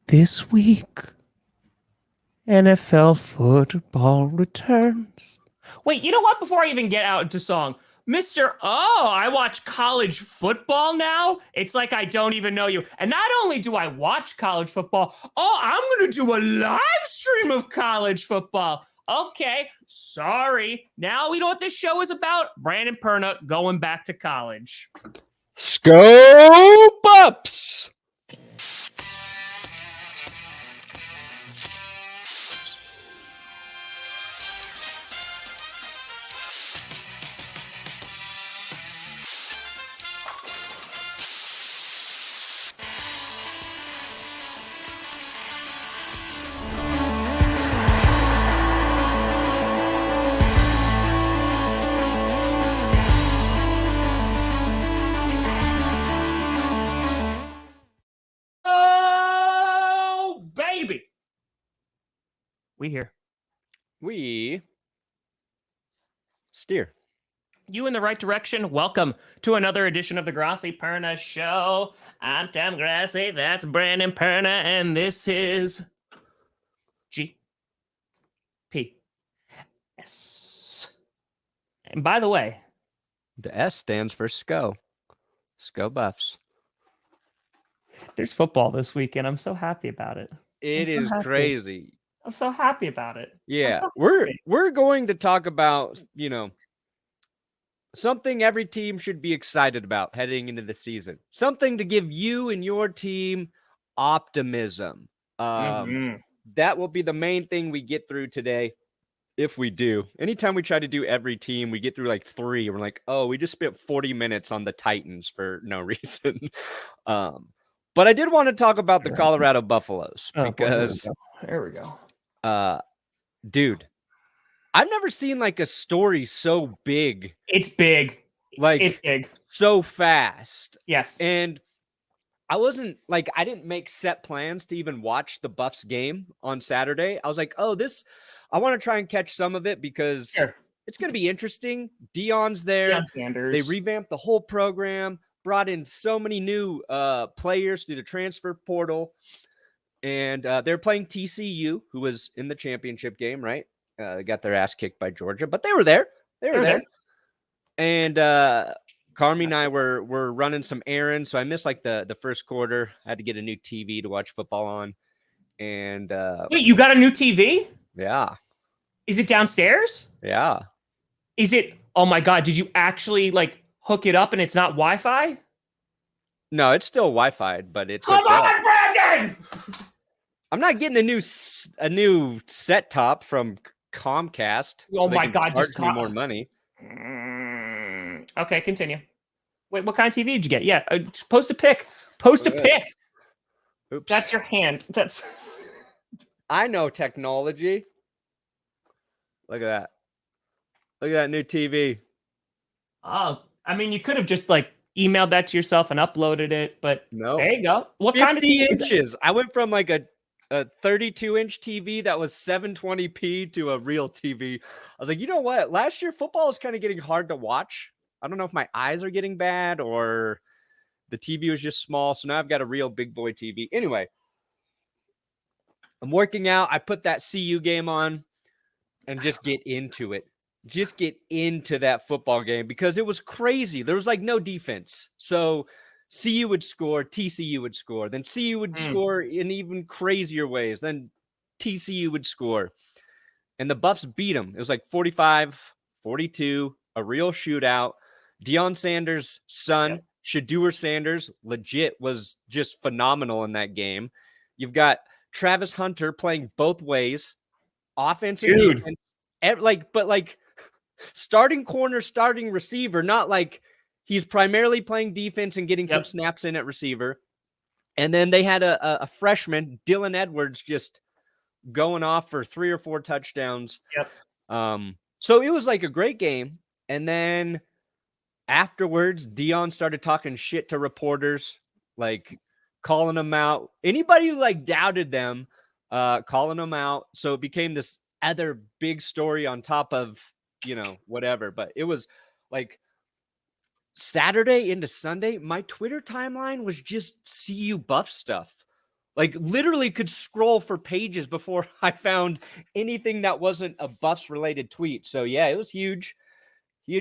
This week, NFL football returns. Wait, you know what? Before I even get out into song, I watch college football now. It's like I don't even know you. And not only do I watch college football, I'm going to do a live stream of college football. Okay, sorry. Now we know what this show is about. Brandon Perna going back to college. Scope ups. We here. We steer you in the right direction. Welcome to another edition of the Grossi Perna Show. I'm Tom Grossi. That's Brandon Perna, and this is GPS. And by the way, the S stands for SCO. SCO buffs. There's football this weekend. I'm so happy about it. It is crazy. I'm so happy about it. Yeah, we're going to talk about, something every team should be excited about heading into the season. Something to give you and your team optimism. That will be the main thing we get through today. If we do. Anytime we try to do every team, we get through like 3. We're like, oh, we just spent 40 minutes on the Titans for no reason. But I did want to talk about the Colorado Buffaloes because there we go. Dude, I've never seen like a story so big. It's big. It's big. So fast. Yes. And I didn't make set plans to even watch the Buffs game on Saturday. I was like, I want to try and catch some of it because it's going to be interesting. Deion's there. Deion Sanders. They revamped the whole program, brought in so many new players through the transfer portal. And they're playing TCU, who was in the championship game, right? They got their ass kicked by Georgia, but they were there. They were there. And Carmi and I were running some errands, so I missed like the first quarter. I had to get a new TV to watch football on. And wait, you got a new TV? Yeah. Is it downstairs? Yeah. Is it? Oh my God! Did you actually like hook it up and it's not Wi-Fi? No, it's still Wi-Fi, but it's come on, Brandon! I'm not getting a new set top from Comcast. Oh my God! Charge me more money. Okay, continue. Wait, what kind of TV did you get? Yeah, post a pic. Post a pic. Oops. That's your hand. That's. I know technology. Look at that. Look at that new TV. Oh, I mean, you could have just like emailed that to yourself and uploaded it, but no. There you go. What 50 kind of TV inches? I went from like a 32-inch TV that was 720p to a real TV. I was like, you know what? Last year, football is kind of getting hard to watch. I don't know if my eyes are getting bad or the TV was just small. So now I've got a real big boy TV. Anyway, I'm working out. I put that CU game on and just get into it. Just get into that football game because it was crazy. There was like no defense. So CU would score, TCU would score. Then CU would score in even crazier ways. Then TCU would score. And the Buffs beat them. It was like 45-42, a real shootout. Deion Sanders' son, Shedeur Sanders, legit was just phenomenal in that game. You've got Travis Hunter playing both ways. Offense and defense. But starting corner, starting receiver, not like he's primarily playing defense and getting some snaps in at receiver. And then they had a freshman, Dylan Edwards, just going off for 3 or 4 touchdowns. So it was like a great game. And then afterwards, Deion started talking shit to reporters, like calling them out. Anybody who like doubted them, calling them out. So it became this other big story on top of, whatever. But it was like Saturday into Sunday, my Twitter timeline was just CU Buff stuff. Like literally could scroll for pages before I found anything that wasn't a Buffs related tweet. So yeah, it was huge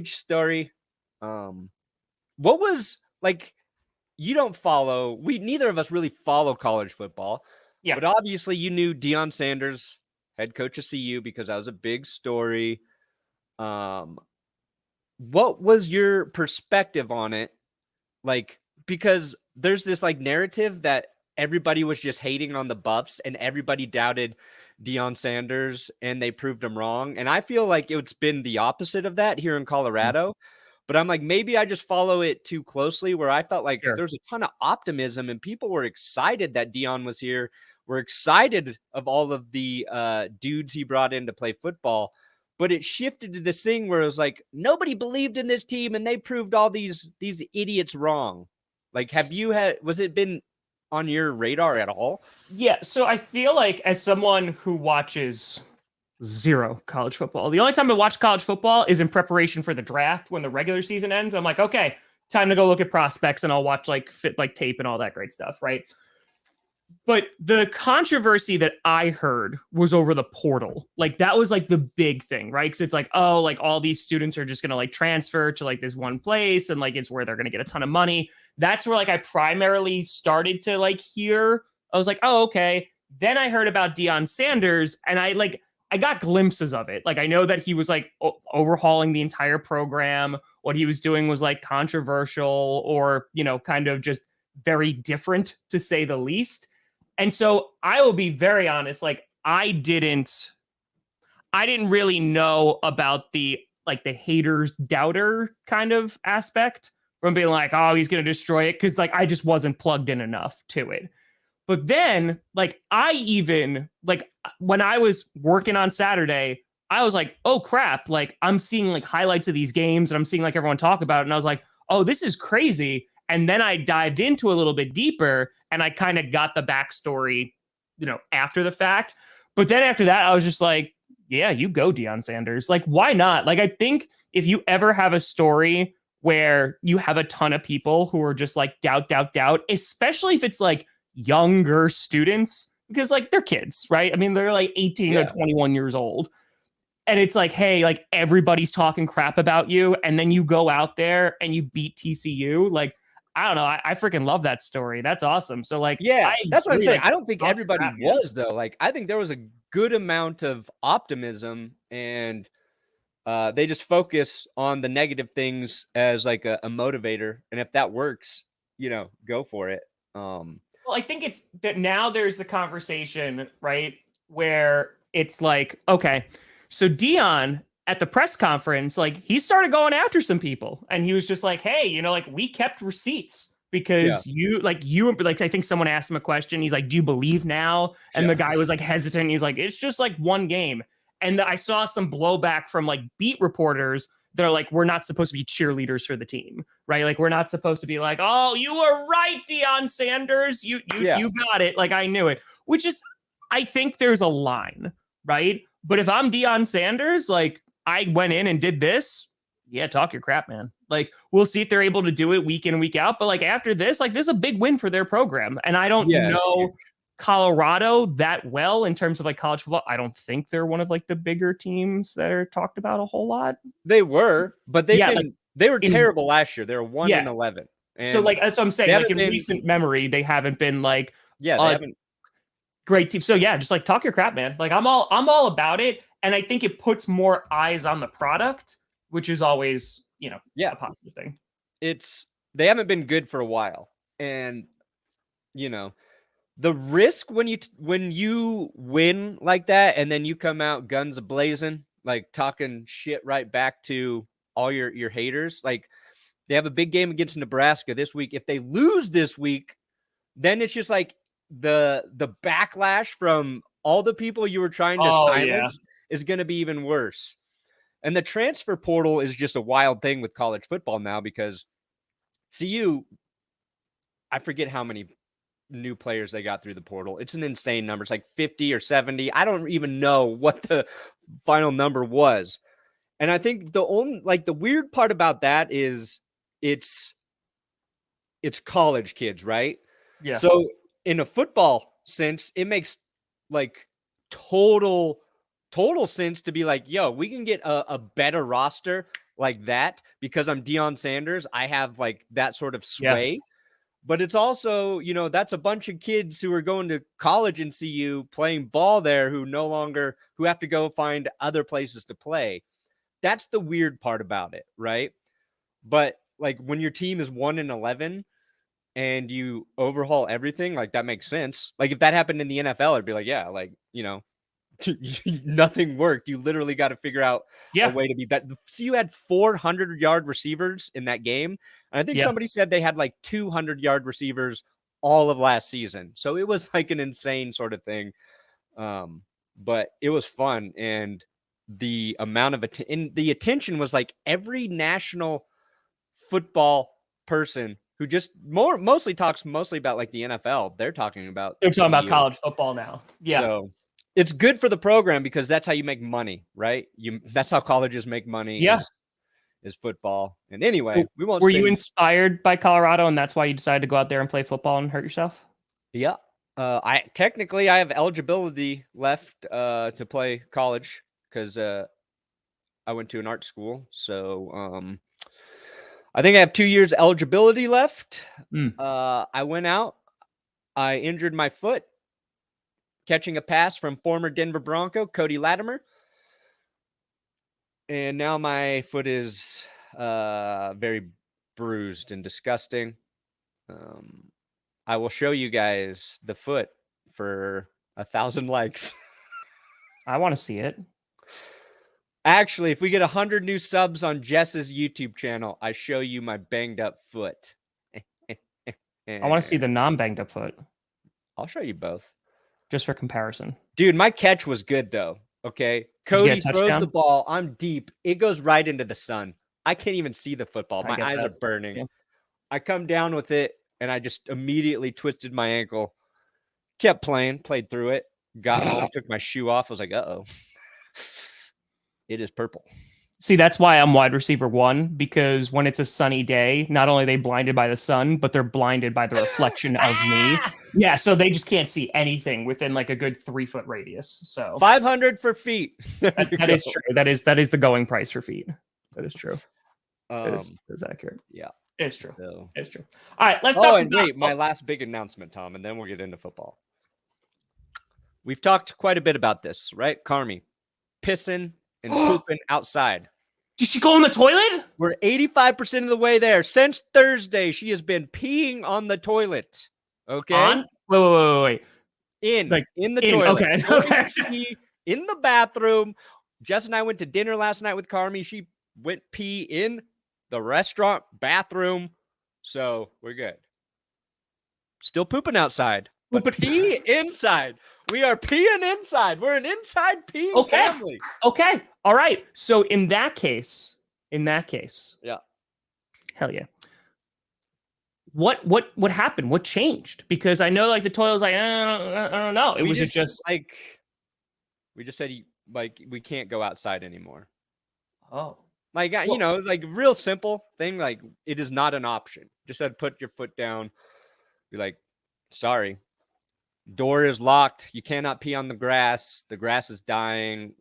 story. What was like, you don't follow, neither of us really follow college football, Yeah. but obviously you knew Deion Sanders, head coach of CU, because that was a big story. What was your perspective on it? Like, because there's this like narrative that everybody was just hating on the Buffs and everybody doubted Deion Sanders and they proved him wrong. And I feel like it's been the opposite of that here in Colorado. But I'm like, maybe I just follow it too closely, where I felt like Sure. there's a ton of optimism and people were excited that Deion was here. We're excited of all of the dudes he brought in to play football. But it shifted to this thing where it was like nobody believed in this team and they proved all these idiots wrong. Like, was it been on your radar at all? Yeah, so I feel like as someone who watches zero college football, the only time I watch college football is in preparation for the draft when the regular season ends. I'm like, okay, time to go look at prospects and I'll watch like tape and all that great stuff, right? But the controversy that I heard was over the portal. Like that was like the big thing, right? Because it's like, oh, like all these students are just gonna like transfer to like this one place, and like it's where they're gonna get a ton of money. That's where like I primarily started to like hear. I was like, oh, okay. Then I heard about Deion Sanders, and I got glimpses of it. Like I know that he was like overhauling the entire program. What he was doing was like controversial, or kind of just very different to say the least. And so I will be very honest, like I didn't really know about the haters doubter kind of aspect from being like, oh, he's going to destroy it. Cause like, I just wasn't plugged in enough to it. But then like, I even like when I was working on Saturday, I was like, oh crap. Like I'm seeing like highlights of these games and I'm seeing like everyone talk about it. And I was like, oh, this is crazy. And then I dived into a little bit deeper and I kind of got the backstory, after the fact. But then after that, I was just like, yeah, you go, Deion Sanders. Like, why not? Like, I think if you ever have a story where you have a ton of people who are just like doubt, especially if it's like younger students, because like they're kids, right? I mean, they're like 18 or 21 years old. And it's like, hey, like everybody's talking crap about you. And then you go out there and you beat TCU. Like, I don't know. I freaking love that story. That's awesome. So like, yeah, that's what I'm saying. Like, I don't think everybody was though. Like, I think there was a good amount of optimism, and they just focus on the negative things as like a motivator. And if that works, go for it. Well, I think it's that now there's the conversation, right, where it's like, okay, so Deion at the press conference, like he started going after some people, and he was just like, hey, like we kept receipts because like I think someone asked him a question. He's like, do you believe now? And the guy was like hesitant. He's like, it's just like one game. And I saw some blowback from like beat reporters. They're like, we're not supposed to be cheerleaders for the team, right? Like we're not supposed to be like, oh, you were right, Deion Sanders. You got it. Like I knew it, which is, I think there's a line, right? But if I'm Deion Sanders, like I went in and did this, yeah, talk your crap, man. Like we'll see if they're able to do it week in and week out. But like after this, like this is a big win for their program. And I don't know Colorado that well in terms of like college football. I don't think they're one of like the bigger teams that are talked about a whole lot. They were, but they were terrible last year. They were 1-11. And so like that's what I'm saying. Like in recent memory, they haven't been like they haven't great team. So yeah, just like talk your crap, man. Like I'm all about it. And I think it puts more eyes on the product, which is always, a positive thing. They haven't been good for a while. And, the risk when you win like that, and then you come out guns a-blazing, like talking shit right back to all your haters. Like they have a big game against Nebraska this week. If they lose this week, then it's just like the backlash from all the people you were trying to silence is going to be even worse. And the transfer portal is just a wild thing with college football now, because CU, I forget how many new players they got through the portal. It's an insane number. It's like 50 or 70. I don't even know what the final number was. And I think the weird part about that is it's college kids, right? Yeah. So in a football sense. It makes like total sense to be like, yo, we can get a better roster like that because I'm Deion Sanders. I have like that sort of sway. Yeah. But it's also, that's a bunch of kids who are going to college and CU playing ball there who have to go find other places to play. That's the weird part about it, right? But like when your team is 1-11 and you overhaul everything, like that makes sense. Like if that happened in the NFL, I'd be like, yeah, like, nothing worked. You literally got to figure out a way to be better. So you had 400-yard receivers in that game. And I think somebody said they had like 200-yard receivers all of last season. So it was like an insane sort of thing. But it was fun. And the amount of the attention was like every national football person who just mostly talks about like the NFL. They're talking about college football now. Yeah. So it's good for the program because that's how you make money, right? That's how colleges make money. Yeah. Is football. And anyway, Were you inspired by Colorado and that's why you decided to go out there and play football and hurt yourself? Yeah. I have eligibility left to play college because I went to an art school. So I think I have 2 years eligibility left. I went out. I injured my foot catching a pass from former Denver Bronco Cody Latimer. And now my foot is very bruised and disgusting. I will show you guys the foot for 1,000 likes. I want to see it. Actually, if we get 100 new subs on Jess's YouTube channel, I show you my banged up foot. I want to see the non-banged up foot. I'll show you both. Just for comparison. Dude, my catch was good, though. Okay. Cody throws the ball. I'm deep. It goes right into the sun. I can't even see the football. My eyes are burning. Yeah. I come down with it, and I just immediately twisted my ankle. Kept playing, played through it. Got home, took my shoe off. I was like, uh-oh. It is purple. See, that's why I'm wide receiver 1, because when it's a sunny day, not only are they blinded by the sun, but they're blinded by the reflection of me. Yeah, so they just can't see anything within like a good 3-foot radius. So 500 for feet. That is true. That is the going price for feet. That is true. That is accurate. Yeah. It's true. So. It's true. All right, let's talk about... my last big announcement, Tom, and then we'll get into football. We've talked quite a bit about this, right? Carmi, pissing and pooping outside. Did she go in the toilet? We're 85% of the way there. Since Thursday, she has been peeing on the toilet. Okay? Wait. In the toilet. Okay. In the bathroom. Jess and I went to dinner last night with Carmi. She went pee in the restaurant bathroom. So we're good. Still pooping outside. But pee inside. We are peeing inside. We're an inside peeing family. Okay. All right. So in that case. Yeah. Hell yeah. What happened? What changed? Because I know like the toilet was like, I don't know. We just said like we can't go outside anymore. Oh. Like, like real simple thing. Like it is not an option. Just said, put your foot down. Be like, sorry. Door is locked. You cannot pee on the grass. The grass is dying.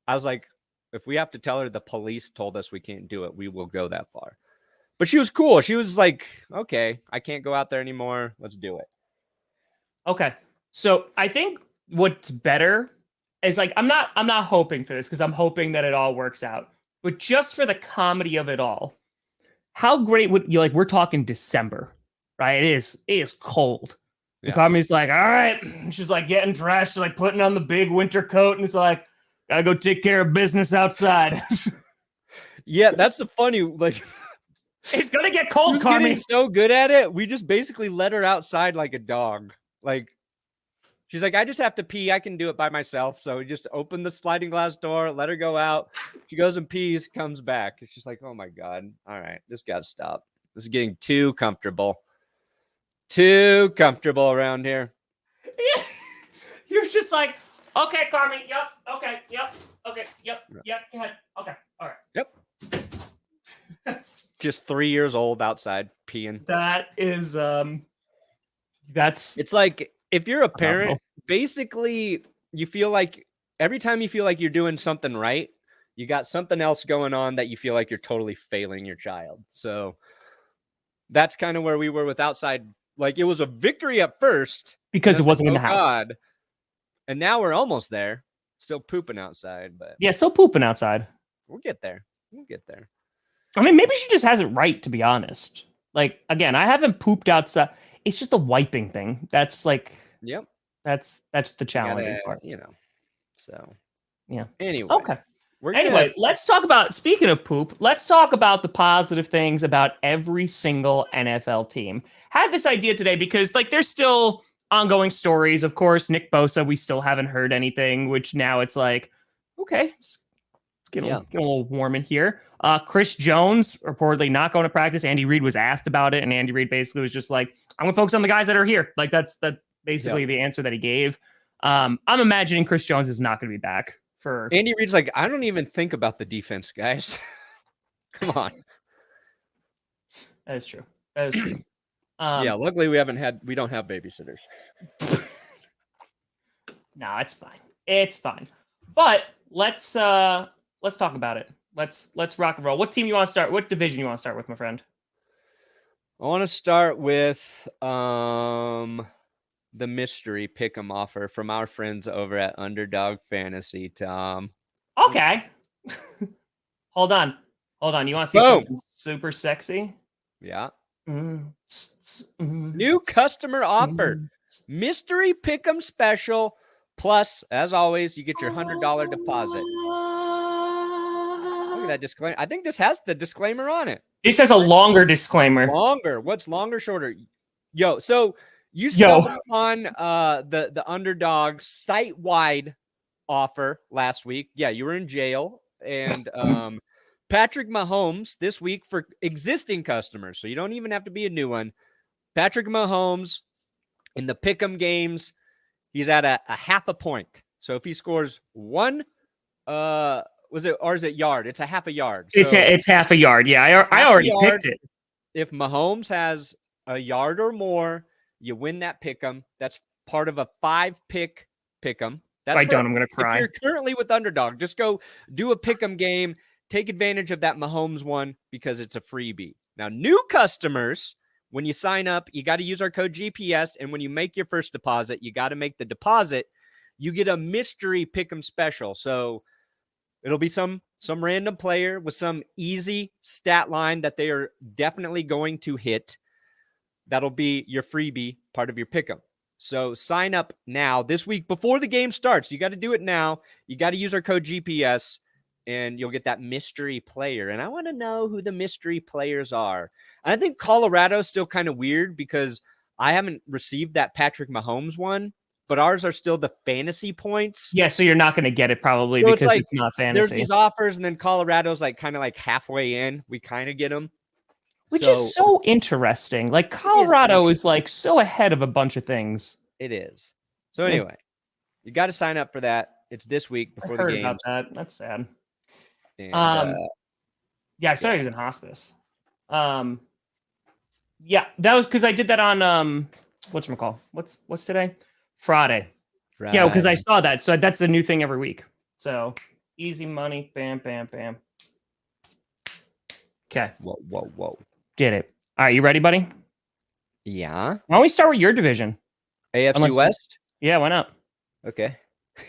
I was like, if we have to tell her the police told us we can't do it, we will go that far. But she was cool. She was like, okay, I can't go out there anymore. Let's do it. Okay. So I think what's better is like, I'm not hoping for this because I'm hoping that it all works out. But just for the comedy of it all, how great would you like? We're talking December, right? It is cold. Yeah. And Tommy's like, all right. She's like getting dressed. She's like putting on the big winter coat. And it's like, gotta go take care of business outside. Yeah, that's the funny. Like, it's gonna get cold, Carmi. Getting so good at it. We just basically let her outside like a dog. Like, she's like, I just have to pee. I can do it by myself. So we just open the sliding glass door, let her go out. She goes and pees, comes back. She's like, oh my God. All right, this gotta stop. This is getting too comfortable. Too comfortable around here. You're just like, okay, Carmi. Yep. Okay. Yep. Okay. Yep. Yep. Go ahead. Okay. All right. Yep. Just 3 years old outside peeing. That is, it's if you're a parent, basically you feel like every time you feel like you're doing something right, you got something else going on that you feel like you're totally failing your child. So that's kind of where we were with outside. Like it was a victory at first because it wasn't in the house. God. And now we're almost there. Still pooping outside, but yeah, still pooping outside. We'll get there. We'll get there. I mean, maybe she just has it right, to be honest. Like, again, I haven't pooped outside. It's just a wiping thing. That's like, yep. That's the challenging part. So, yeah. Anyway. Okay. Let's talk about, speaking of poop, let's talk about the positive things about every single NFL team. Had this idea today because, like, there's still ongoing stories. Of course, Nick Bosa, we still haven't heard anything, which now it's like, okay, it's getting a little warm in here. Chirs Jones reportedly not going to practice. Andy Reid was asked about it, and Andy Reid basically was just like, I'm going to focus on the guys that are here. Like, that's basically the answer that he gave. I'm imagining Chirs Jones is not going to be back. For Andy Reid's like, I don't even think about the defense, guys. Come on. That is true. Luckily we don't have babysitters. No, it's fine. It's fine. But let's talk about it. Let's rock and roll. What team you want to start? What division you want to start with, my friend? I want to start with the mystery pick'em offer from our friends over at Underdog Fantasy, Tom. Okay. Hold on. You want to see something super sexy? Yeah. New customer offer. Mystery pick'em special. Plus, as always, you get your $100 deposit. Look at that disclaimer. I think this has the disclaimer on it. This has a longer disclaimer. Longer. What's longer, shorter? So you stumbled on the Underdog site-wide offer last week. Yeah, you were in jail. And Patrick Mahomes this week for existing customers. So you don't even have to be a new one. Patrick Mahomes in the pick'em games, he's at a half a point. So if he scores one, is it yard? It's a half a yard. So it's half a yard. Yeah, I already picked it. If Mahomes has a yard or more, you win that pick'em. That's part of a 5-pick pick'em. I'm going to cry. If you're currently with Underdog, just go do a pick'em game. Take advantage of that Mahomes one because it's a freebie. Now, new customers, when you sign up, you got to use our code GPS. And when you make your first deposit, you got to make the deposit. You get a mystery pick'em special. So it'll be some random player with some easy stat line that they are definitely going to hit. That'll be your freebie, part of your pick'em. So sign up now this week before the game starts. You got to do it now. You got to use our code GPS and you'll get that mystery player. And I want to know who the mystery players are. And I think Colorado's still kind of weird because I haven't received that Patrick Mahomes one, but ours are still the fantasy points. Yeah, so you're not going to get it probably so because it's not fantasy. There's these offers and then Colorado's kind of halfway in. We kind of get them. Which is so interesting. Like Colorado is so ahead of a bunch of things. It is. So anyway, you got to sign up for that. It's this week before the game. About that. That's sad. And, I saw he was in hospice. Yeah, that was because I did that on whatchamacall? What's today? Friday. Yeah, because I saw that. So that's a new thing every week. So easy money. Bam, bam, bam. Okay. Whoa. Did it. All right, you ready, buddy? Yeah. Why don't we start with your division? AFC West? Yeah, why not? Okay.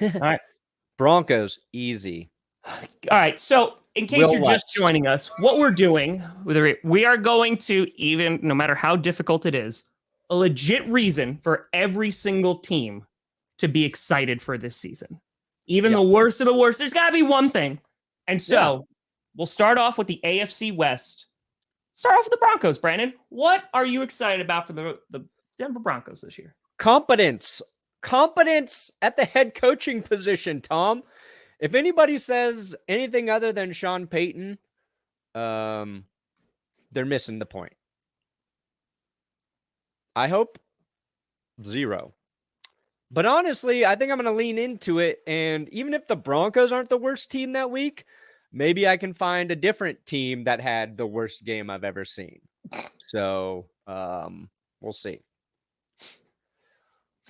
All right. Broncos, easy. All right, so in case you're just joining us, what we're doing, we are going to, even no matter how difficult it is, a legit reason for every single team to be excited for this season. Even the worst of the worst, there's got to be one thing. And so we'll start off with the AFC West. Start off with the Broncos, Brandon. What are you excited about for the Denver Broncos this year? Competence at the head coaching position, Tom. If anybody says anything other than Sean Payton, they're missing the point. I hope 0. But honestly, I think I'm going to lean into it. And even if the Broncos aren't the worst team that week, maybe I can find a different team that had the worst game I've ever seen. So we'll see.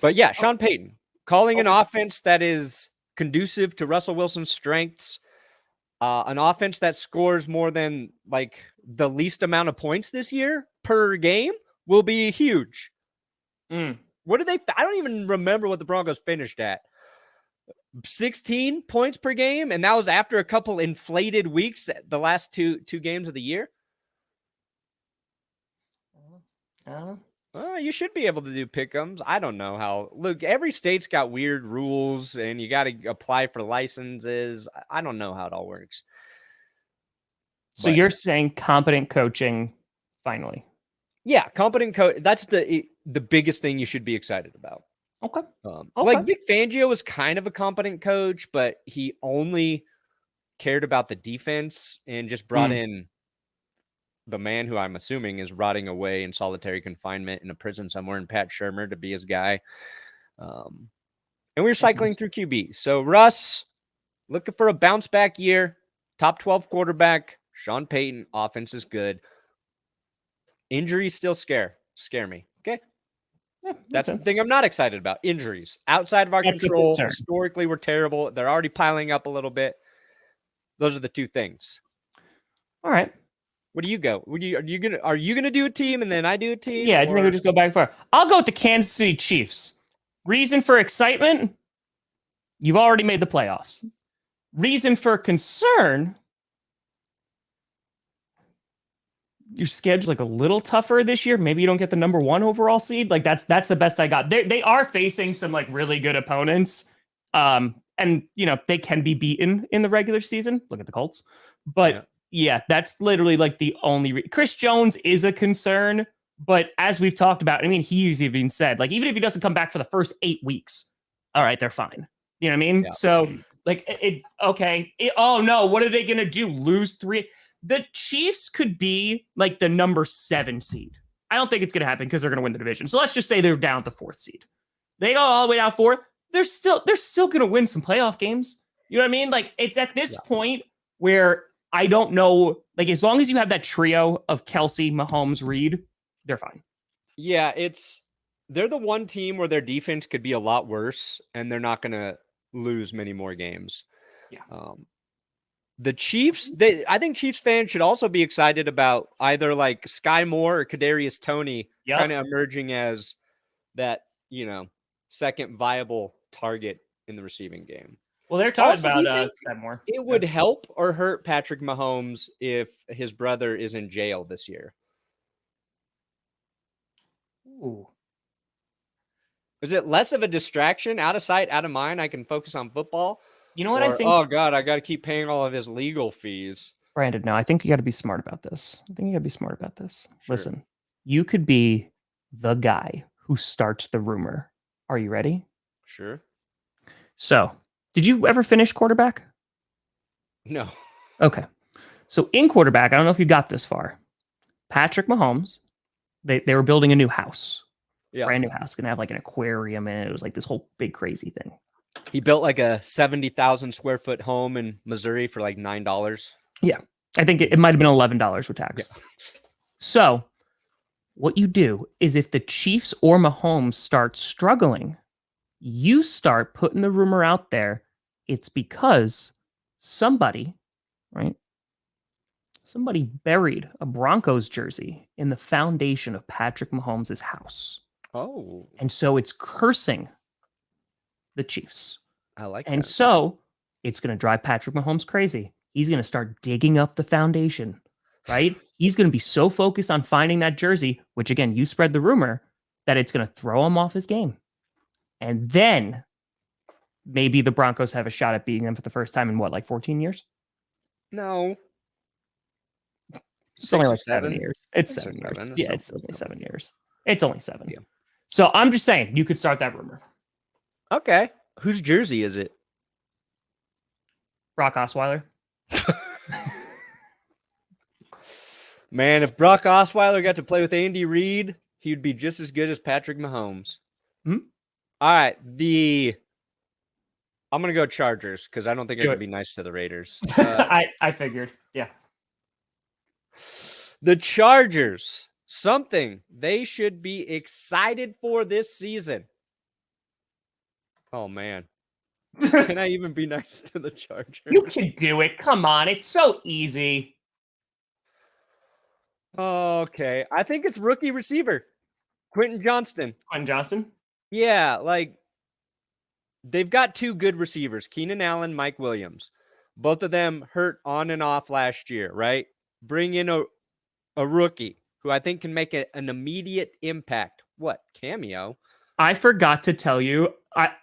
But yeah, Sean Payton calling an offense that is conducive to Russell Wilson's strengths, an offense that scores more than like the least amount of points this year per game will be huge. What did they? I don't even remember what the Broncos finished at. 16 points per game, and that was after a couple inflated weeks the last two games of the year. You should be able to do pick'ems. I don't know how. Look, every state's got weird rules, and you got to apply for licenses. I don't know how it all works. So you're saying competent coaching, finally? Yeah, competent coach. That's the biggest thing you should be excited about. Okay. Like Vic Fangio was kind of a competent coach, but he only cared about the defense and just brought in the man who I'm assuming is rotting away in solitary confinement in a prison somewhere in Pat Shurmur to be his guy. And we were cycling through QB. So Russ, looking for a bounce back year, top 12 quarterback, Sean Payton, offense is good. Injuries still scare me. Okay. Yeah, that's the thing I'm not excited about. Injuries outside of our control. Historically, we're terrible. They're already piling up a little bit. Those are the two things. All right. What do you go? Are you gonna do a team and then I do a team? Yeah, I think we just go back and forth. I'll go with the Kansas City Chiefs. Reason for excitement? You've already made the playoffs. Reason for concern? Your schedule's like a little tougher this year. Maybe you don't get the number 1 overall seed. Like that's the best I got. They are facing some like really good opponents. And you know, they can be beaten in the regular season. Look at the Colts. But yeah, that's literally like the only Chirs Jones is a concern, but as we've talked about, I mean, he's even said, like, even if he doesn't come back for the first 8 weeks, all right, they're fine. You know what I mean? Yeah. So like, oh no, what are they going to do? Lose 3? The Chiefs could be like the number 7 seed. I don't think it's going to happen because they're going to win the division. So let's just say they're down at the 4th seed. They go all the way down 4. They're still going to win some playoff games. You know what I mean? Like, it's at this point where I don't know, like, as long as you have that trio of Kelsey, Mahomes, Reed, they're fine. Yeah, they're the one team where their defense could be a lot worse, and they're not going to lose many more games. Yeah. The Chiefs, I think Chiefs fans should also be excited about either like Sky Moore or Kadarius Toney kind of emerging as that, you know, second viable target in the receiving game. Well, they're talking about Sky Moore. It would help or hurt Patrick Mahomes if his brother is in jail this year. Ooh. Is it less of a distraction, out of sight, out of mind? I can focus on football. You know what I think? Oh God, I got to keep paying all of his legal fees. Brandon, no, I think you got to be smart about this. Sure. Listen, you could be the guy who starts the rumor. Are you ready? Sure. So, did you ever finish quarterback? No. Okay. So in quarterback, I don't know if you got this far. Patrick Mahomes, they were building a new house. Yeah. Brand new house. Gonna have like an aquarium in it. It was like this whole big crazy thing. He built like a 70,000 square foot home in Missouri for like $9. Yeah. I think it might have been $11 with tax. Yeah. So what you do is if the Chiefs or Mahomes start struggling, you start putting the rumor out there. It's because somebody, right? Somebody buried a Broncos jersey in the foundation of Patrick Mahomes' house. Oh. And so it's cursing the Chiefs. I like and that. So it's going to drive Patrick Mahomes crazy. He's going to start digging up the foundation, right? He's going to be so focused on finding that jersey, which again, you spread the rumor, that it's going to throw him off his game. And then maybe the Broncos have a shot at beating them for the first time in what, like 14 years? No. It's only like 7 years. It's 7 years. Yeah, it's only 7 years. It's only 7. Yeah. So I'm just saying, you could start that rumor. Okay. Whose jersey is it? Brock Osweiler. Man, if Brock Osweiler got to play with Andy Reid, he'd be just as good as Patrick Mahomes. Hmm? All right. I'm going to go Chargers because I don't think I could be nice to the Raiders. I figured. Yeah. The Chargers, something they should be excited for this season. Oh man. Can I even be nice to the Chargers? You can do it. Come on. It's so easy. Okay. I think it's rookie receiver, Quentin Johnston. Quentin Johnson. Yeah, like they've got two good receivers, Keenan Allen, Mike Williams. Both of them hurt on and off last year, right? Bring in a rookie who I think can make an immediate impact. What? Cameo? I forgot to tell you.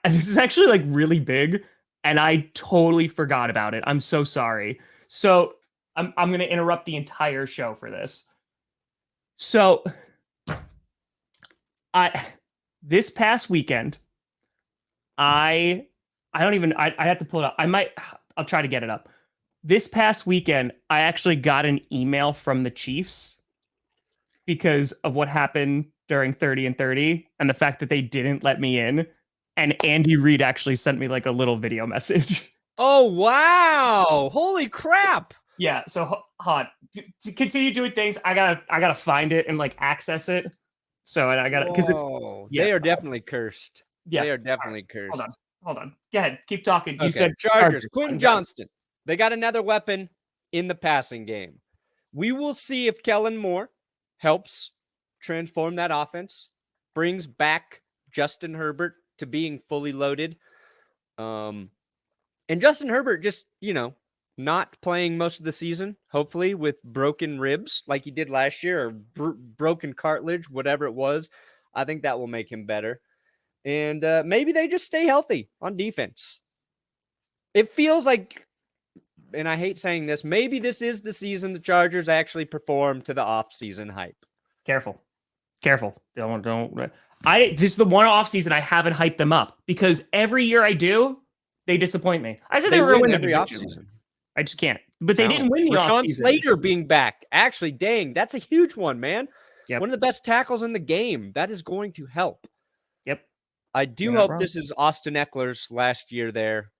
This is actually like really big, and I totally forgot about it. I'm so sorry. So I'm going to interrupt the entire show for this. So this past weekend, I had to pull it up. I'll try to get it up. This past weekend, I actually got an email from the Chiefs because of what happened during 30 and 30 and the fact that they didn't let me in. And Andy Reid actually sent me like a little video message. Oh, wow. Holy crap. Yeah. So hot. To continue doing things, I gotta find it and like access it. So I gotta, because they are definitely cursed. Yeah. They are definitely cursed. Hold on. Go ahead. Keep talking. Okay. You said Chargers. Quentin Johnston. They got another weapon in the passing game. We will see if Kellen Moore helps transform that offense, brings back Justin Herbert to being fully loaded. And Justin Herbert just, not playing most of the season, hopefully with broken ribs like he did last year or broken cartilage, whatever it was. I think that will make him better. And maybe they just stay healthy on defense. It feels like, and I hate saying this, maybe this is the season the Chargers actually perform to the offseason hype. Careful. Don't. This is the one offseason I haven't hyped them up because every year I do, they disappoint me. I said they were going to win every offseason. I just can't. But they didn't win the offseason. Rashawn Slater being back. Actually, dang, that's a huge one, man. Yep. One of the best tackles in the game. That is going to help. Yep. I do hope this is Austin Eckler's last year there.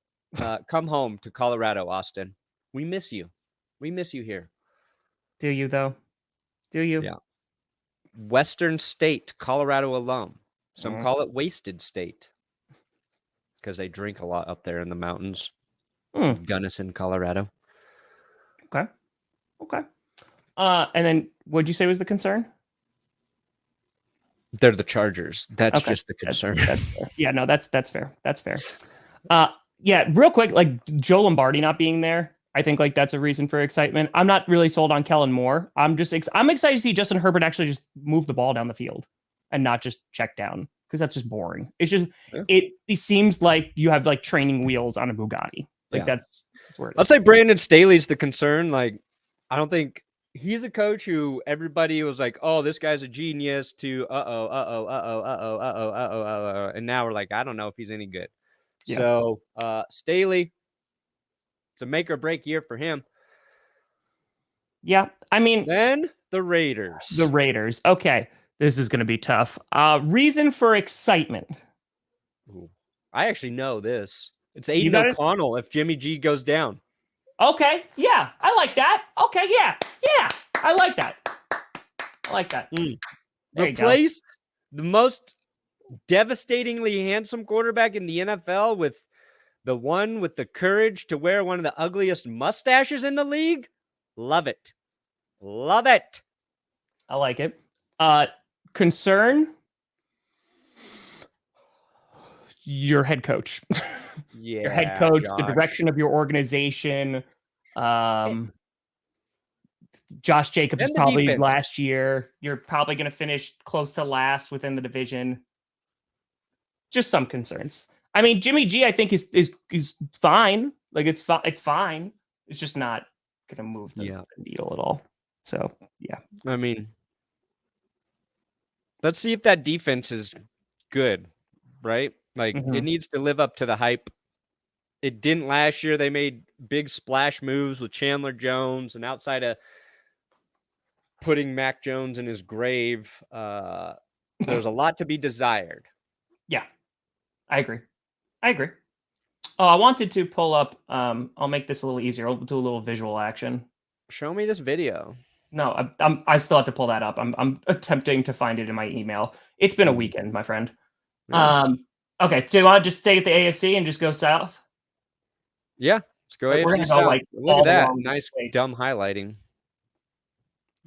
Come home to Colorado, Austin. We miss you. We miss you here. Do you, though? Do you? Yeah. Western State, Colorado alum. Some call it Wasted State because they drink a lot up there in the mountains. Gunnison, Colorado. Okay. And then what'd you say was the concern? They're the Chargers. That's just the concern. That's fair. Yeah, no, that's fair. That's fair. Yeah, real quick, like Joe Lombardi not being there, I think like that's a reason for excitement. I'm not really sold on Kellen Moore. I'm excited to see Justin Herbert actually just move the ball down the field and not just check down because that's just boring. It's just it seems like you have like training wheels on a Bugatti. Like that's where it is. I'd say Brandon Staley's the concern. Like, I don't think he's a coach who everybody was like, "Oh, this guy's a genius." To and now we're like, I don't know if he's any good. Yeah. So Staley, it's a make or break year for him. Yeah, I mean, then the Raiders. The Raiders. Okay, this is going to be tough. Reason for excitement. Ooh, I actually know this. It's Aiden O'Connell if Jimmy G goes down. Okay, yeah, I like that. Okay, yeah, I like that. Replace the most devastatingly handsome quarterback in the NFL with the one with the courage to wear one of the ugliest mustaches in the league. Love it. I like it. Concern? Your head coach. Yeah. Your head coach, Josh. The direction of your organization. Josh Jacobs is probably defense. Last year. You're probably going to finish close to last within the division. Just some concerns. I mean, Jimmy G, I think is fine. Like it's fine. It's just not going to move the needle at all. So yeah. I mean, let's see if that defense is good, right? Like it needs to live up to the hype. It didn't last year. They made big splash moves with Chandler Jones, and outside of putting Mac Jones in his grave, there's a lot to be desired. Yeah, I agree. Oh, I wanted to pull up. I'll make this a little easier. I'll do a little visual action. Show me this video. No, I still have to pull that up. I'm attempting to find it in my email. It's been a weekend, my friend. Yeah. Okay, so you want to just stay at the AFC and just go south? Yeah, let's go We're AFC gonna go South. like Look all at that. along the Nice, way. dumb highlighting.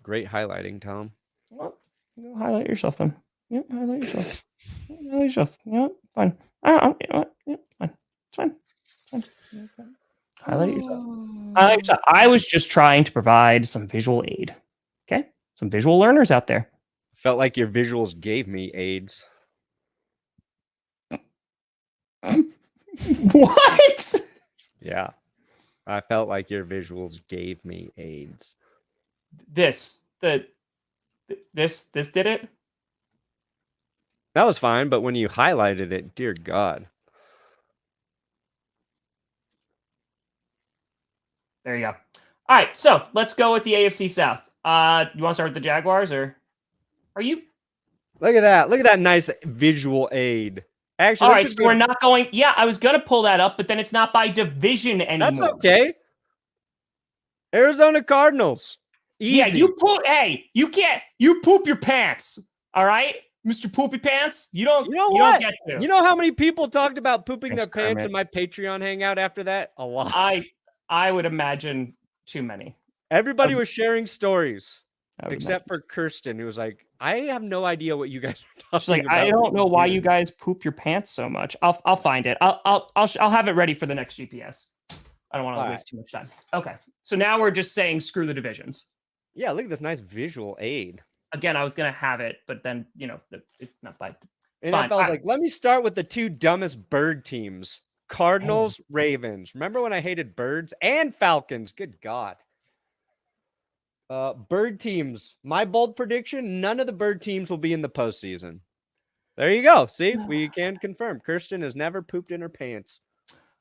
Great highlighting, Tom. Well, go highlight yourself then. Yeah, highlight yourself. Highlight yourself. Yeah, fine. You know what? Yeah, fine. It's fine. It's fine. Yeah, fine. Highlight yourself. Highlight yourself. I was just trying to provide some visual aid. Okay, some visual learners out there. Felt like your visuals gave me AIDS. What? Yeah. I felt like your visuals gave me AIDS. This did it. That was fine, but when you highlighted it, dear God. There you go. All right, so let's go with the AFC South. You want to start with the Jaguars, or are you? Look at that. Look at that nice visual aid. Actually, All let's right, just so we're not going. Yeah, I was gonna pull that up, but then it's not by division anymore. That's okay. Arizona Cardinals. Easy. Yeah, you poop. Hey, you can't. You poop your pants. All right, Mr. Poopy Pants. You don't. You know You what? don't get to. You know how many people talked about pooping Thanks, their pants Kermit. in my Patreon hangout after that? A lot. I would imagine too many. Everybody was sharing stories. I would Except for Kirsten, who was like, I have no idea what you guys are She's talking like, about. I don't This know is why weird." you guys poop your pants so much. I'll find it. I'll have it ready for the next GPS. I don't want to All waste too much time. Okay, so now we're just saying screw the divisions. Yeah, look at this nice visual aid. Again, I was gonna have it, but then it's not by. It's And fine. I was like, let me start with the two dumbest bird teams. Cardinals, Ravens. Remember when I hated birds and Falcons? Good God. Bird teams. My bold prediction, none of the bird teams will be in the postseason. There you go. See, we can confirm. Kirsten has never pooped in her pants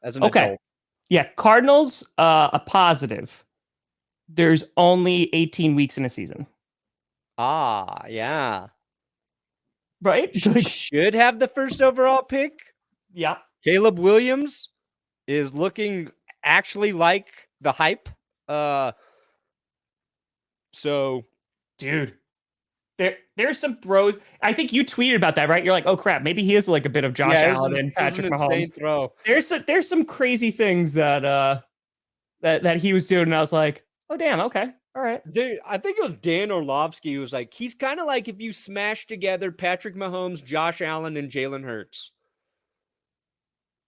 as an adult. Yeah, Cardinals, a positive. There's only 18 weeks in a season. Ah, yeah. Right? Should have the first overall pick. Yeah. Caleb Williams is looking actually like the hype. So, dude, there's some throws. I think you tweeted about that, right? You're like, oh crap, maybe he is like a bit of Josh Allen and Patrick Mahomes. Throw. There's some crazy things that that he was doing, and I was like, oh damn, okay, all right. Dude, I think it was Dan Orlovsky who was like, he's kind of like if you smash together Patrick Mahomes, Josh Allen, and Jalen Hurts.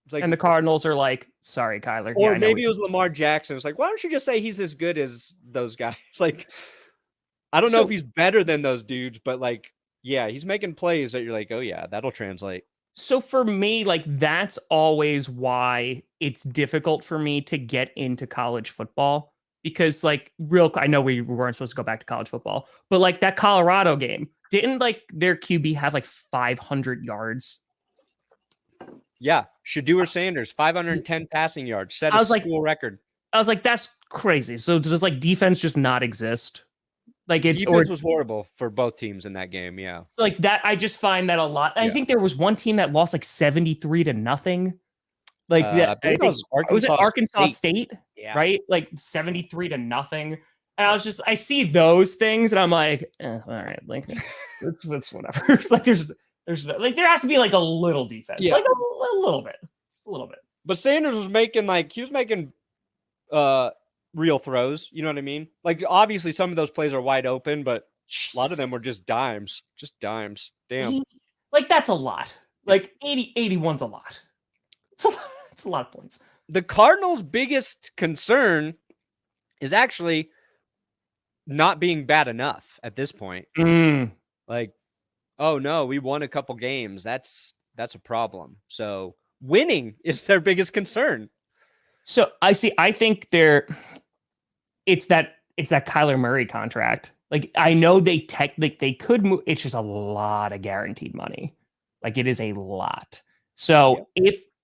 It's like, and the Cardinals are like, sorry, Kyler. Or maybe it was Lamar Jackson. It's like, why don't you just say he's as good as those guys? Like, I don't know if he's better than those dudes, but like, yeah, he's making plays that you're like, oh yeah, that'll translate. So for me, like, that's always why it's difficult for me to get into college football. Because, like, I know we weren't supposed to go back to college football, but like that Colorado game, didn't like their QB have like 500 yards? Yeah, Shedeur Sanders, 510 passing yards, set a school record. I was like, that's crazy. So does like defense just not exist? Like defense was horrible for both teams in that game. Yeah, like that. I just find that a lot. Yeah. I think there was one team that lost like 73-0. Like that. I think was it Arkansas State? Yeah. Right, like 73-0. And I was just, I see those things, and I'm like, all right, like it's whatever. Like there's like there has to be like a little defense, like a little bit, just a little bit. But Sanders was making real throws. You know what I mean? Like obviously some of those plays are wide open, but a lot of them were just dimes. Damn. Like that's a lot. Like 81's a lot. It's a lot of points. The Cardinals' biggest concern is actually not being bad enough at this point. Like, oh no, we won a couple games. That's a problem. So winning is their biggest concern. So I think it's that Kyler Murray contract. Like I know they could move. It's just a lot of guaranteed money. Like it is a lot. So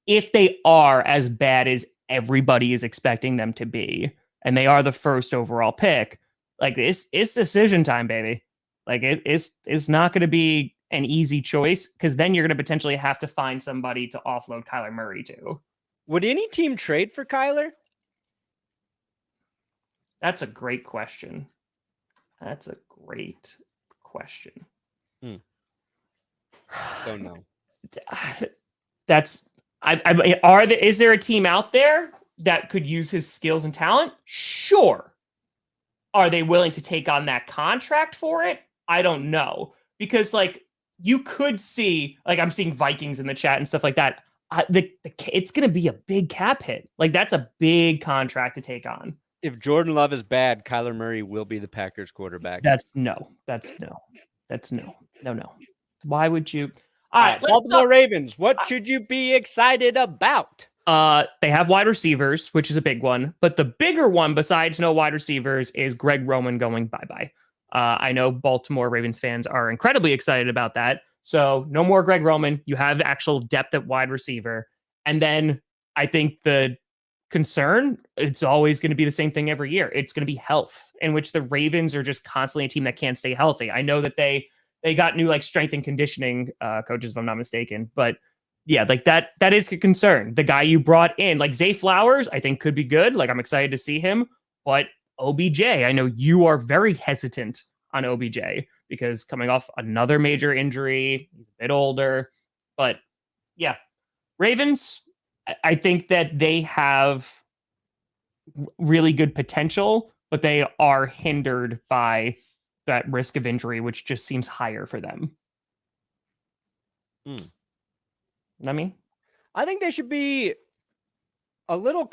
if they are as bad as everybody is expecting them to be, and they are the first overall pick, like it's decision time, baby. Like it's not going to be an easy choice, because then you're going to potentially have to find somebody to offload Kyler Murray to. Would any team trade for Kyler? That's a great question. Don't know. Is there a team out there that could use his skills and talent? Sure. Are they willing to take on that contract for it? I don't know. Because like you could see, like I'm seeing Vikings in the chat and stuff like that. It's going to be a big cap hit. Like that's a big contract to take on. If Jordan Love is bad, Kyler Murray will be the Packers quarterback. That's no. Why would you? All right, Baltimore Ravens. What should you be excited about? They have wide receivers, which is a big one. But the bigger one, besides no wide receivers, is Greg Roman going bye-bye. I know Baltimore Ravens fans are incredibly excited about that. So no more Greg Roman. You have actual depth at wide receiver. And then I think the concern, it's always going to be the same thing every year. It's going to be health, in which the Ravens are just constantly a team that can't stay healthy. I know that they got new like strength and conditioning coaches, if I'm not mistaken, but yeah, like that is a concern. The guy you brought in, like Zay Flowers, I think could be good. Like I'm excited to see him, but OBJ, I know you are very hesitant on OBJ because coming off another major injury, he's a bit older, but yeah, Ravens, I think that they have really good potential, but they are hindered by that risk of injury, which just seems higher for them. I think they should be a little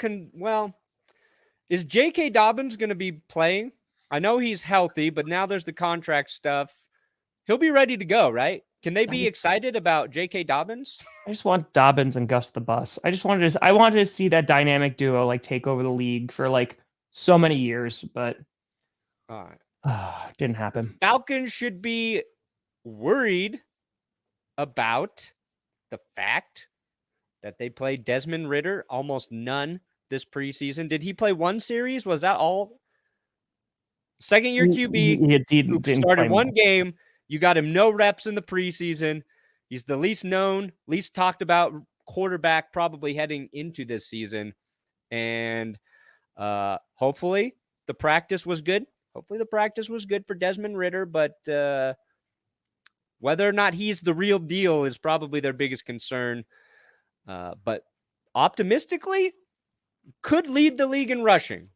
is J.K. Dobbins going to be playing? I know he's healthy, but now there's the contract stuff. He'll be ready to go, right? Can they be excited about J.K. Dobbins? I just want Dobbins and Gus the Bus. I wanted to see that dynamic duo like take over the league for like so many years, but all right. Didn't happen. Falcons should be worried about the fact that they played Desmond Ridder almost none this preseason. Did he play one series? Was that all? Second year QB who started one game. You got him no reps in the preseason. He's the least known, least talked about quarterback probably heading into this season. And hopefully the practice was good. Hopefully the practice was good for Desmond Ridder, but whether or not he's the real deal is probably their biggest concern. But optimistically, could lead the league in rushing.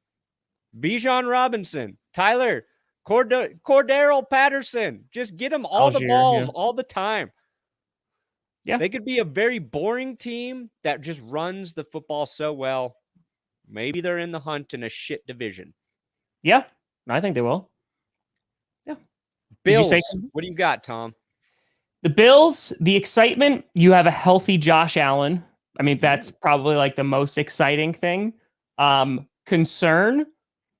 Bijan Robinson, Tyler, Cordero Patterson, just get them all the balls all the time. Yeah. They could be a very boring team that just runs the football so well. Maybe they're in the hunt in a shit division. Yeah, I think they will. Yeah. Bills, what do you got, Tom? The Bills, the excitement, you have a healthy Josh Allen. I mean, that's probably like the most exciting thing. Concern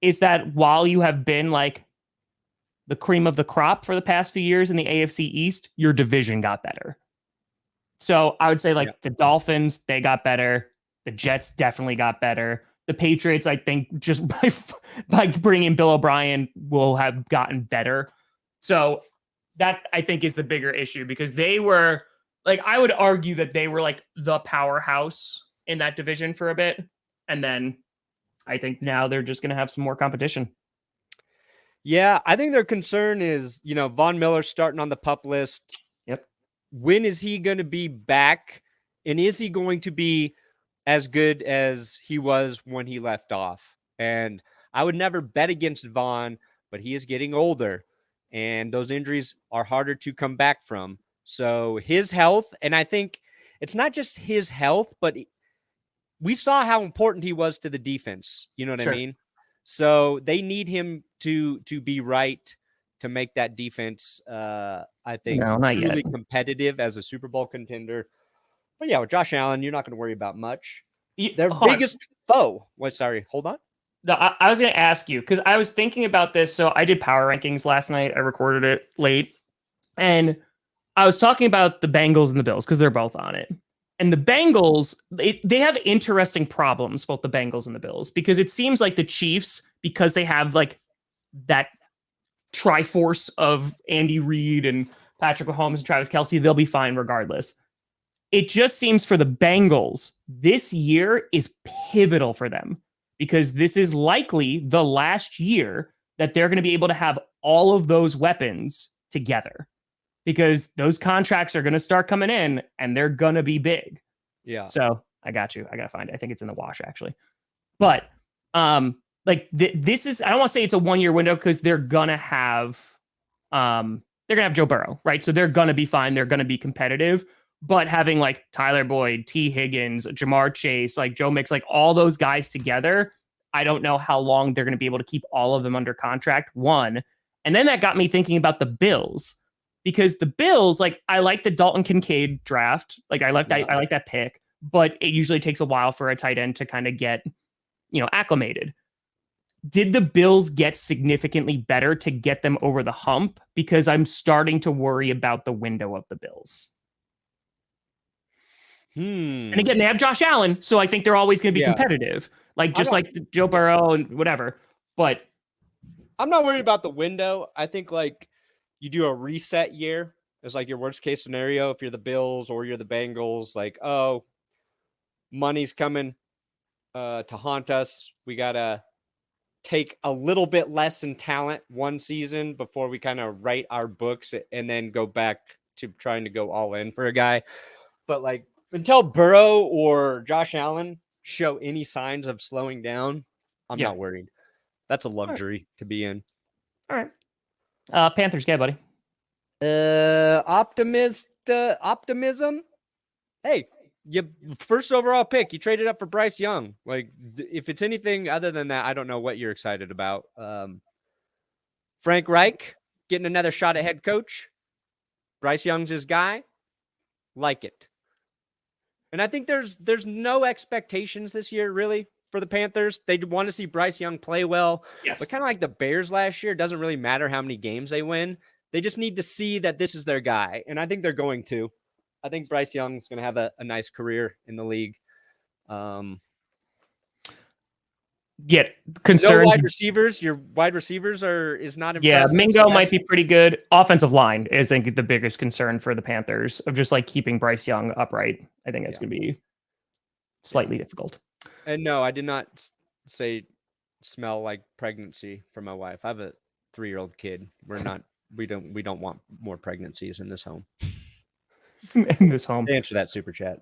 is that while you have been like the cream of the crop for the past few years in the AFC East, your division got better. So I would say like the Dolphins, they got better. The Jets definitely got better. The Patriots, I think, just by bringing Bill O'Brien will have gotten better. So that I think is the bigger issue because they were like, I would argue that they were like the powerhouse in that division for a bit. And then I think now they're just going to have some more competition. Yeah, I think their concern is, Von Miller starting on the PUP list. Yep. When is he going to be back? And is he going to be as good as he was when he left off? And I would never bet against Von, but he is getting older. And those injuries are harder to come back from. So his health, and I think it's not just his health, but we saw how important he was to the defense. You know what I mean? So they need him to be right to make that defense, I think, truly competitive as a Super Bowl contender. But yeah, with Josh Allen, you're not going to worry about much. Their biggest foe. Hold on. No, I was going to ask you because I was thinking about this. So I did power rankings last night. I recorded it late. And I was talking about the Bengals and the Bills because they're both on it. And the Bengals, they have interesting problems, both the Bengals and the Bills, because it seems like the Chiefs, because they have like that triforce of Andy Reid and Patrick Mahomes and Travis Kelce, they'll be fine regardless. It just seems for the Bengals, this year is pivotal for them. Because this is likely the last year that they're going to be able to have all of those weapons together. Because those contracts are going to start coming in and they're going to be big. Yeah. So I got you. I gotta find it. I think it's in the wash actually. But like this is, I don't want to say it's a 1 year window because they're gonna have Joe Burrow, right? So they're gonna be fine. They're gonna be competitive. But having like Tyler Boyd, T. Higgins, Jamar Chase, like Joe Mix, like all those guys together, I don't know how long they're going to be able to keep all of them under contract. One. And then that got me thinking about the Bills, because the Bills, like, I like the Dalton Kincaid draft. Like, I like that pick, but it usually takes a while for a tight end to kind of get, acclimated. Did the Bills get significantly better to get them over the hump? Because I'm starting to worry about the window of the Bills. And again, they have Josh Allen, so I think they're always going to be competitive, like Joe Burrow and whatever. But I'm not worried about the window. I think like you do a reset year as like your worst case scenario if you're the Bills or you're the Bengals. Like, oh, money's coming to haunt us. We gotta take a little bit less in talent one season before we kind of write our books and then go back to trying to go all in for a guy. But like until Burrow or Josh Allen show any signs of slowing down, I'm not worried. That's a luxury to be in. All right. Panthers, yeah, buddy. Optimism. Hey, you first overall pick. You traded up for Bryce Young. Like, if it's anything other than that, I don't know what you're excited about. Frank Reich getting another shot at head coach. Bryce Young's his guy. Like it. And I think there's no expectations this year, really, for the Panthers. They want to see Bryce Young play well. Yes. But kind of like the Bears last year, it doesn't really matter how many games they win. They just need to see that this is their guy. And I think they're going to. I think Bryce Young's going to have a nice career in the league. Get concerned. No wide receivers. Your wide receivers is not impressive. Yeah, Mingo might be pretty good. Offensive line is, I think, the biggest concern for the Panthers of just like keeping Bryce Young upright. I think that's going to be slightly difficult. And no, I did not say smell like pregnancy for my wife. I have a 3-year-old kid. We don't want more pregnancies in this home. In this home. Answer that super chat.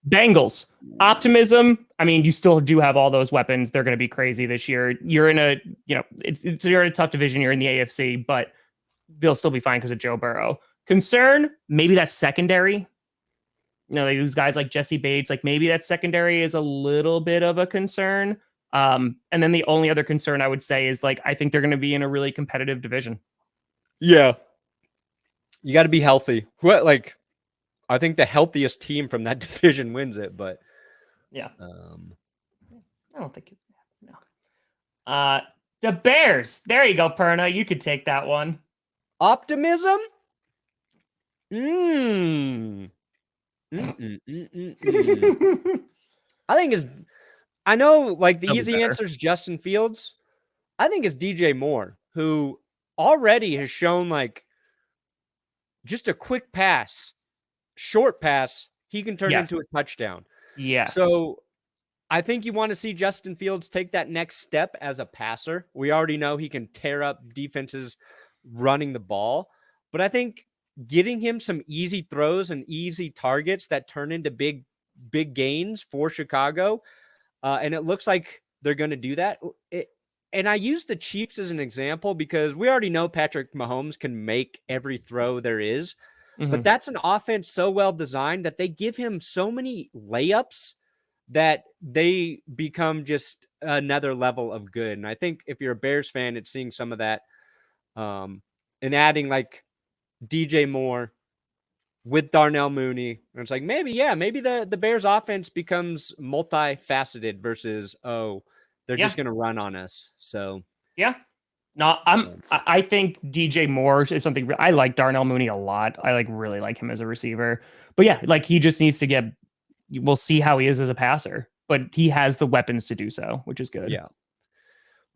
Bengals optimism. I mean, you still do have all those weapons. They're going to be crazy this year. You're in a, you're in a tough division. You're in the AFC, but they'll still be fine because of Joe Burrow. Concern, maybe that's secondary. They lose guys like Jesse Bates. Like maybe that secondary is a little bit of a concern. And then the only other concern I would say is like, I think they're going to be in a really competitive division. Yeah. You got to be healthy. I think the healthiest team from that division wins it, but yeah. I don't think no. The Bears. There you go, Perna. You could take that one. Optimism? I know like the easy answer is Justin Fields. I think it's DJ Moore, who already has shown like just a quick pass, short pass, he can turn into a touchdown. Yes. So I think you want to see Justin Fields take that next step as a passer. We already know he can tear up defenses running the ball, but I think getting him some easy throws and easy targets that turn into big gains for Chicago. And it looks like they're going to do that. And I use the Chiefs as an example because we already know Patrick Mahomes can make every throw there is, but that's an offense so well designed that they give him so many layups that they become just another level of good. And I think if you're a Bears fan, it's seeing some of that and adding like DJ Moore with Darnell Mooney. And it's like, maybe the Bears offense becomes multifaceted versus, they're just going to run on us. So, yeah. No, I think DJ Moore is something I like. Darnell Mooney a lot. I really like him as a receiver. But yeah, like he just needs to we'll see how he is as a passer, but he has the weapons to do so, which is good. Yeah.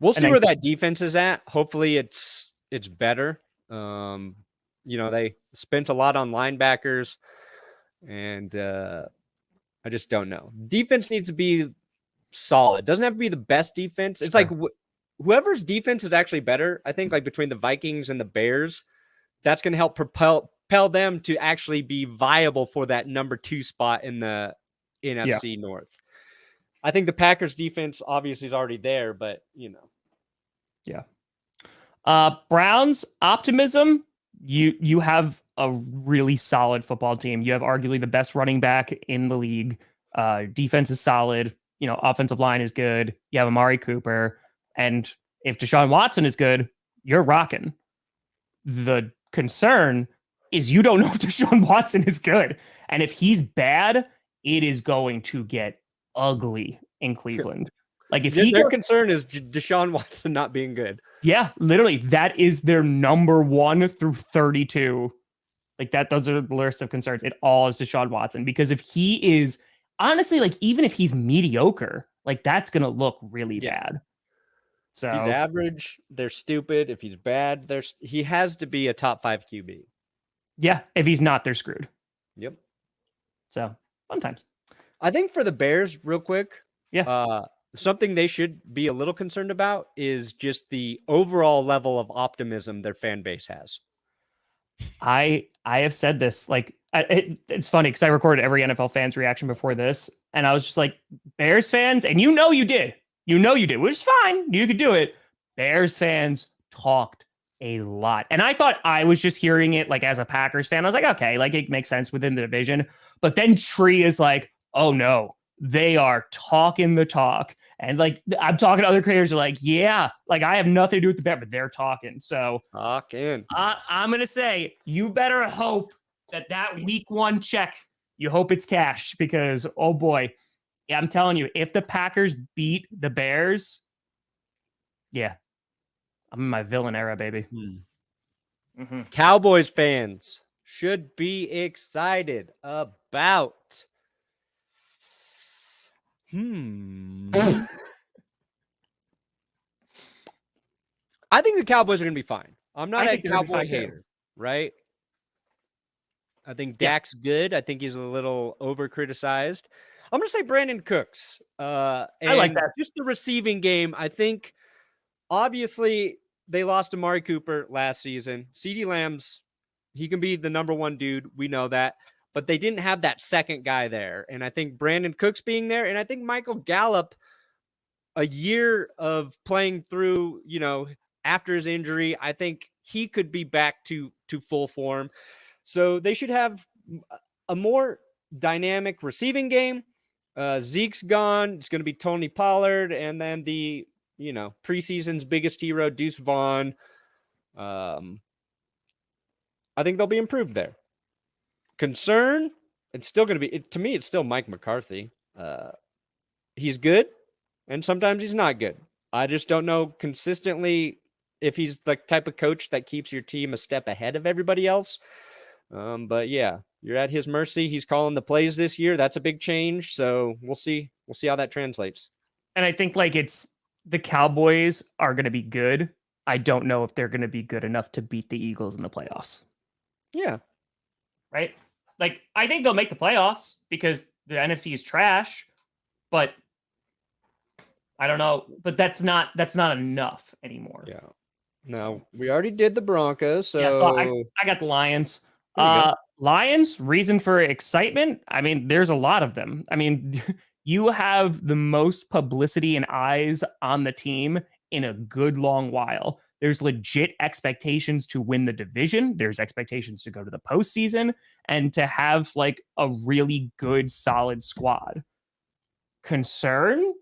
We'll see where that defense is at. Hopefully it's better. They spent a lot on linebackers and I just don't know. Defense needs to be solid. Doesn't have to be the best defense. It's like whoever's defense is actually better. I think like between the Vikings and the Bears, that's going to help propel propel them to actually be viable for that number 2 spot in the NFC North. I think the Packers defense obviously is already there, but Yeah. Browns optimism. You have a really solid football team. You have arguably the best running back in the league. Defense is solid. Offensive line is good. You have Amari Cooper, and if Deshaun Watson is good, you're rocking. The concern is you don't know if Deshaun Watson is good, and if he's bad, it is going to get ugly in Cleveland. Like if their concern is Deshaun Watson not being good. Yeah, literally, that is their number 1 through 32. Like that, those are the list of concerns. It all is Deshaun Watson, because if he is honestly, like, even if he's mediocre, like that's gonna look really bad. So if he's average, they're stupid. If he's bad, he has to be a top 5 QB. Yeah, if he's not, they're screwed. Yep. So fun times. I think for the Bears, real quick, yeah. Something they should be a little concerned about is just the overall level of optimism their fan base has. I have said this, like, it's funny because I recorded every NFL fans reaction before this, and I was just like, Bears fans, and you did, which is fine. You could do it. Bears fans talked a lot, and I thought I was just hearing it like as a Packers fan. I was like, okay, like it makes sense within the division, but then Tree is like, oh no. They are talking the talk. And like, I'm talking to other creators who are like, yeah, like I have nothing to do with the bet, but they're talking. So I'm going to say, you better hope that week 1 check, you hope it's cash, because, oh boy, yeah, I'm telling you, if the Packers beat the Bears, yeah, I'm in my villain era, baby. Mm-hmm. Cowboys fans should be excited about. I think the Cowboys are going to be fine. I'm not a Cowboy hater, right? I think Dak's good. I think he's a little over-criticized. I'm going to say Brandon Cooks. I like that. Just the receiving game, I think, obviously, they lost Amari Cooper last season. CeeDee Lamb's, he can be the number 1 dude. We know that. But they didn't have that second guy there. And I think Brandon Cooks being there, and I think Michael Gallup, a year of playing through, after his injury, I think he could be back to full form. So they should have a more dynamic receiving game. Zeke's gone. It's going to be Tony Pollard. And then the, preseason's biggest hero, Deuce Vaughn. I think they'll be improved there. Concern, it's still going to be, to me, it's still Mike McCarthy. He's good, and sometimes he's not good. I just don't know consistently if he's the type of coach that keeps your team a step ahead of everybody else. But yeah, you're at his mercy. He's calling the plays this year. That's a big change. So we'll see. We'll see how that translates. And I think like the Cowboys are going to be good. I don't know if they're going to be good enough to beat the Eagles in the playoffs. Yeah. Right? Like, I think they'll make the playoffs because the NFC is trash, but I don't know. But that's not enough anymore. Yeah. No, we already did the Broncos. So, I got the Lions. Lions, reason for excitement. I mean, there's a lot of them. I mean, you have the most publicity and eyes on the team in a good long while. There's legit expectations to win the division. There's expectations to go to the postseason and to have like a really good, solid squad. Concern?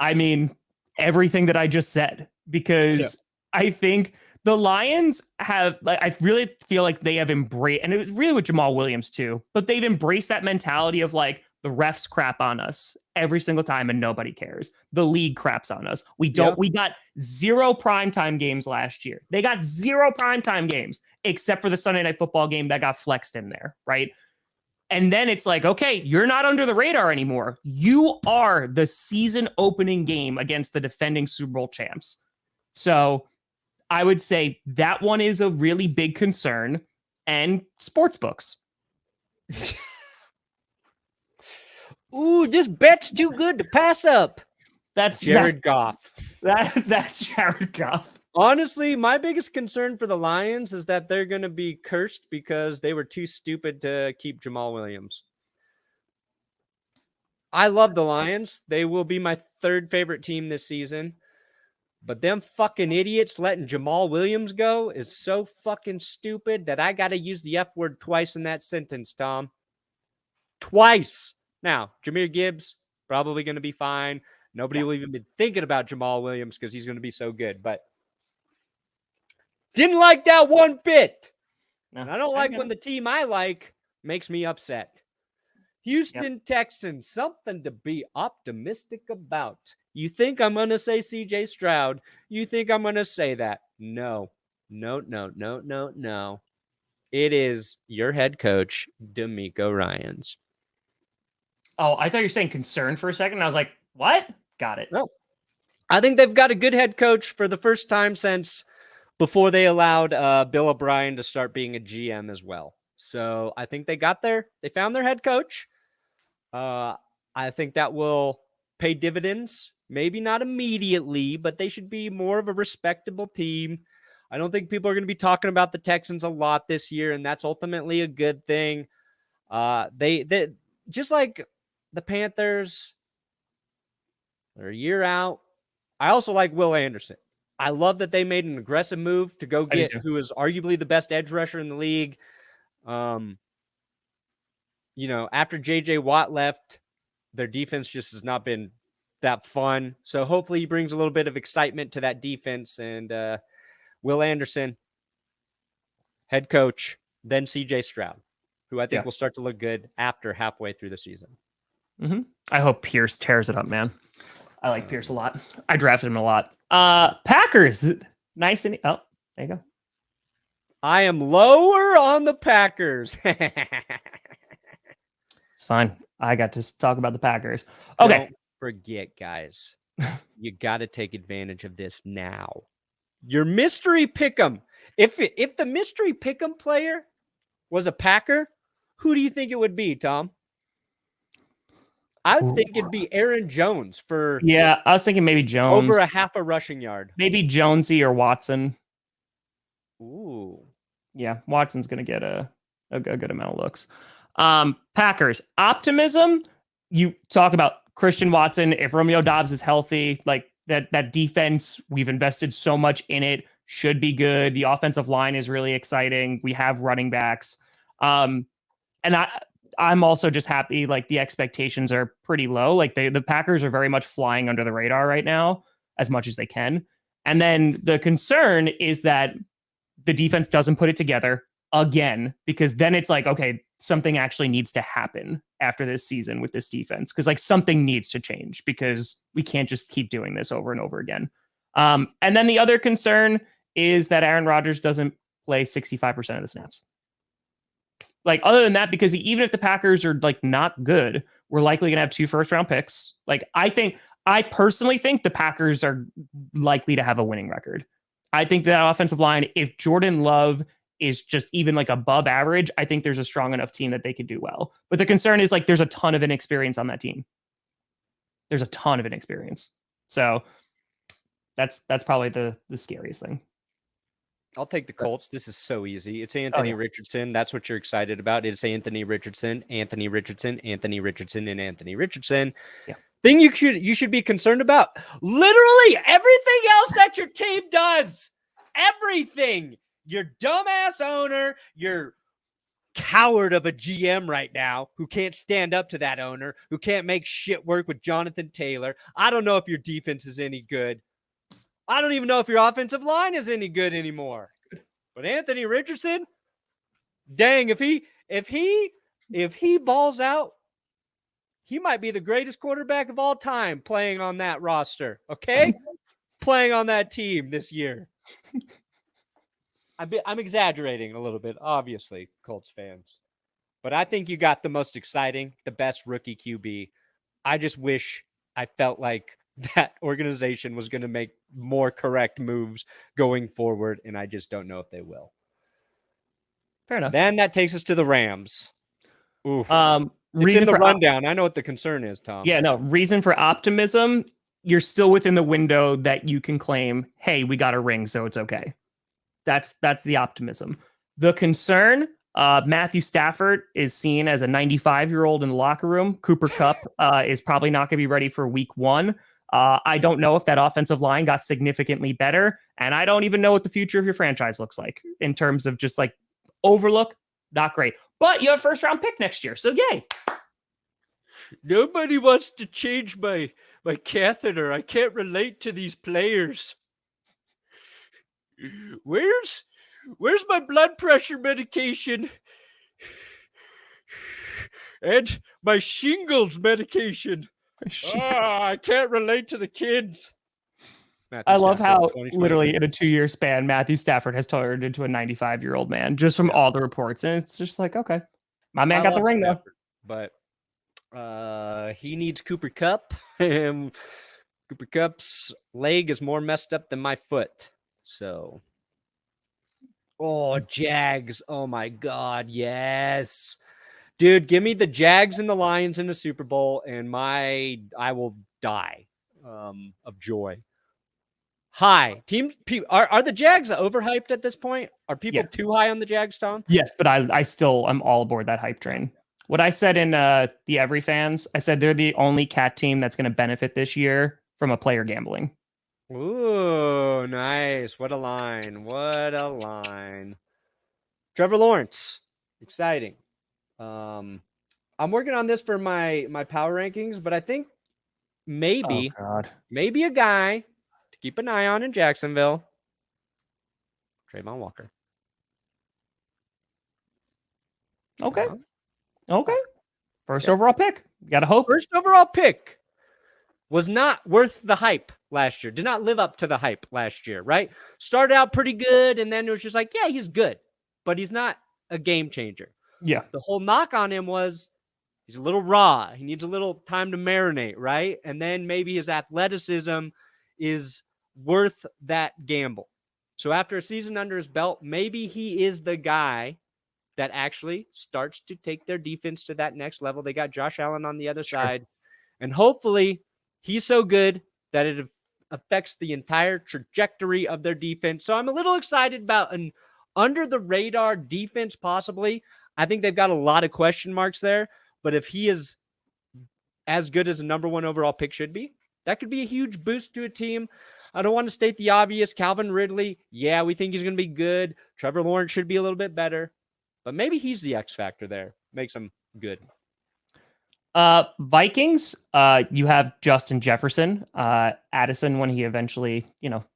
I mean, everything that I just said, because I think the Lions have, like, I really feel like they have embraced, and it was really with Jamal Williams too, but they've embraced that mentality of like, the refs crap on us every single time and nobody cares. The league craps on us. We got 0 primetime games last year. They got 0 primetime games except for the Sunday Night Football game that got flexed in there, right? And then it's like, okay, you're not under the radar anymore. You are the season opening game against the defending Super Bowl champs. So I would say that one is a really big concern. And sports books. Ooh, this bet's too good to pass up. That's Jared Goff. That's Jared Goff. Honestly, my biggest concern for the Lions is that they're going to be cursed because they were too stupid to keep Jamal Williams. I love the Lions. They will be my third favorite team this season. But them fucking idiots letting Jamal Williams go is so fucking stupid that I got to use the F word twice in that sentence, Tom. Twice. Now, Jahmyr Gibbs, probably going to be fine. Nobody will even be thinking about Jamal Williams because he's going to be so good. But didn't like that one bit. No, and I don't like when the team I like makes me upset. Houston Texans, something to be optimistic about. You think I'm going to say CJ Stroud? You think I'm going to say that? No. It is your head coach, D'Amico Ryans. Oh, I thought you were saying concern for a second. I was like, what? Got it. No. I think they've got a good head coach for the first time since before they allowed Bill O'Brien to start being a GM as well. So I think they found their head coach. I think that will pay dividends. Maybe not immediately, but they should be more of a respectable team. I don't think people are going to be talking about the Texans a lot this year, and that's ultimately a good thing. They just like the Panthers, they're a year out. I also like Will Anderson. I love that they made an aggressive move to go get who is arguably the best edge rusher in the league. After JJ Watt left, their defense just has not been that fun. So hopefully he brings a little bit of excitement to that defense. And Will Anderson, head coach, then CJ Stroud, who I think will start to look good after halfway through the season. Mm-hmm. I hope Pierce tears it up, man. I like Pierce a lot. I drafted him a lot. Packers, nice and there you go. I am lower on the Packers. It's fine. I got to talk about the Packers. Okay. Don't forget, guys. You got to take advantage of this now. Your mystery pick'em. If the mystery pick'em player was a Packer, who do you think it would be, Tom? I would think it'd be Aaron Jones for. Yeah, I was thinking maybe Jones. Over a half a rushing yard. Maybe Jonesy or Watson. Ooh. Yeah, Watson's going to get a good amount of looks. Packers, optimism. You talk about Christian Watson. If Romeo Doubs is healthy, like that defense, we've invested so much in it, should be good. The offensive line is really exciting. We have running backs. And I'm also just happy, like the expectations are pretty low. Like the Packers are very much flying under the radar right now as much as they can. And then the concern is that the defense doesn't put it together again, because then it's like, okay, something actually needs to happen after this season with this defense. Cause like something needs to change because we can't just keep doing this over and over again. And then the other concern is that Aaron Rodgers doesn't play 65% of the snaps. Like other than that, because even if the Packers are like not good, we're likely going to have 2 first-round picks. Like I personally think the Packers are likely to have a winning record. I think that offensive line, if Jordan Love is just even like above average, I think there's a strong enough team that they could do well. But the concern is like there's a ton of inexperience on that team. There's a ton of inexperience. So that's probably the scariest thing. I'll take the Colts. This is so easy. It's Anthony Richardson. That's what you're excited about. It's Anthony Richardson, Anthony Richardson, Anthony Richardson, and Anthony Richardson. Yeah. Thing you should be concerned about. Literally everything else that your team does. Everything. Your dumbass owner, your coward of a GM right now who can't stand up to that owner, who can't make shit work with Jonathan Taylor. I don't know if your defense is any good. I don't even know if your offensive line is any good anymore. But Anthony Richardson, dang, if he balls out, he might be the greatest quarterback of all time playing on that roster, okay? Playing on that team this year. I'm exaggerating a little bit, obviously, Colts fans. But I think you got the most exciting, the best rookie QB. I just wish I felt like that organization was going to make more correct moves going forward, and I just don't know if they will. Fair enough. Then that takes us to the Rams. Oof. It's Reason in the for rundown. I know what the concern is, Tom. Yeah, no, reason for optimism. you're still within the window that you can claim, hey, we got a ring, so it's okay. That's the optimism. The concern, Matthew Stafford is seen as a 95-year-old in the locker room. Cooper Kupp is probably not going to be ready for week 1. I don't know if that offensive line got significantly better, and I don't even know what the future of your franchise looks like in terms of just like overlook. Not great, but you have a first-round pick next year, so yay. Nobody wants to change my catheter. I can't relate to these players. Where's my blood pressure medication and my shingles medication? I can't relate to the kids. I love how literally in a 2-year span, Matthew Stafford has turned into a 95-year-old man just from all the reports. And it's just like, okay, my man got the ring Stafford, though. But he needs Cooper Kupp. And Cooper Kupp's leg is more messed up than my foot. So, Jags. Oh my God. Yes. Dude, give me the Jags and the Lions in the Super Bowl, and I will die of joy. Hi, teams. Are the Jags overhyped at this point? Are people too high on the Jags, Tom? Yes, but I still am all aboard that hype train. What I said in the Every Fans, I said they're the only cat team that's going to benefit this year from a player gambling. Ooh, nice. What a line. What a line. Trevor Lawrence. Exciting. I'm working on this for my power rankings, but I think maybe a guy to keep an eye on in Jacksonville, Trayvon Walker. Okay. First overall pick. You got to hope. First overall pick was not worth the hype last year. Did not live up to the hype last year, right? Started out pretty good, and then it was just like, yeah, he's good, but he's not a game changer. Yeah. The whole knock on him was he's a little raw. He needs a little time to marinate, right? And then maybe his athleticism is worth that gamble. So after a season under his belt, maybe he is the guy that actually starts to take their defense to that next level. They got Josh Allen on the other side, and hopefully he's so good that it affects the entire trajectory of their defense. So I'm a little excited about an under-the-radar defense possibly. I think they've got a lot of question marks there, but if he is as good as a number 1 overall pick should be, that could be a huge boost to a team. I don't want to state the obvious. Calvin Ridley, yeah, we think he's going to be good. Trevor Lawrence should be a little bit better, but maybe he's the X factor there. Makes him good. Vikings, you have Justin Jefferson, Addison when he eventually,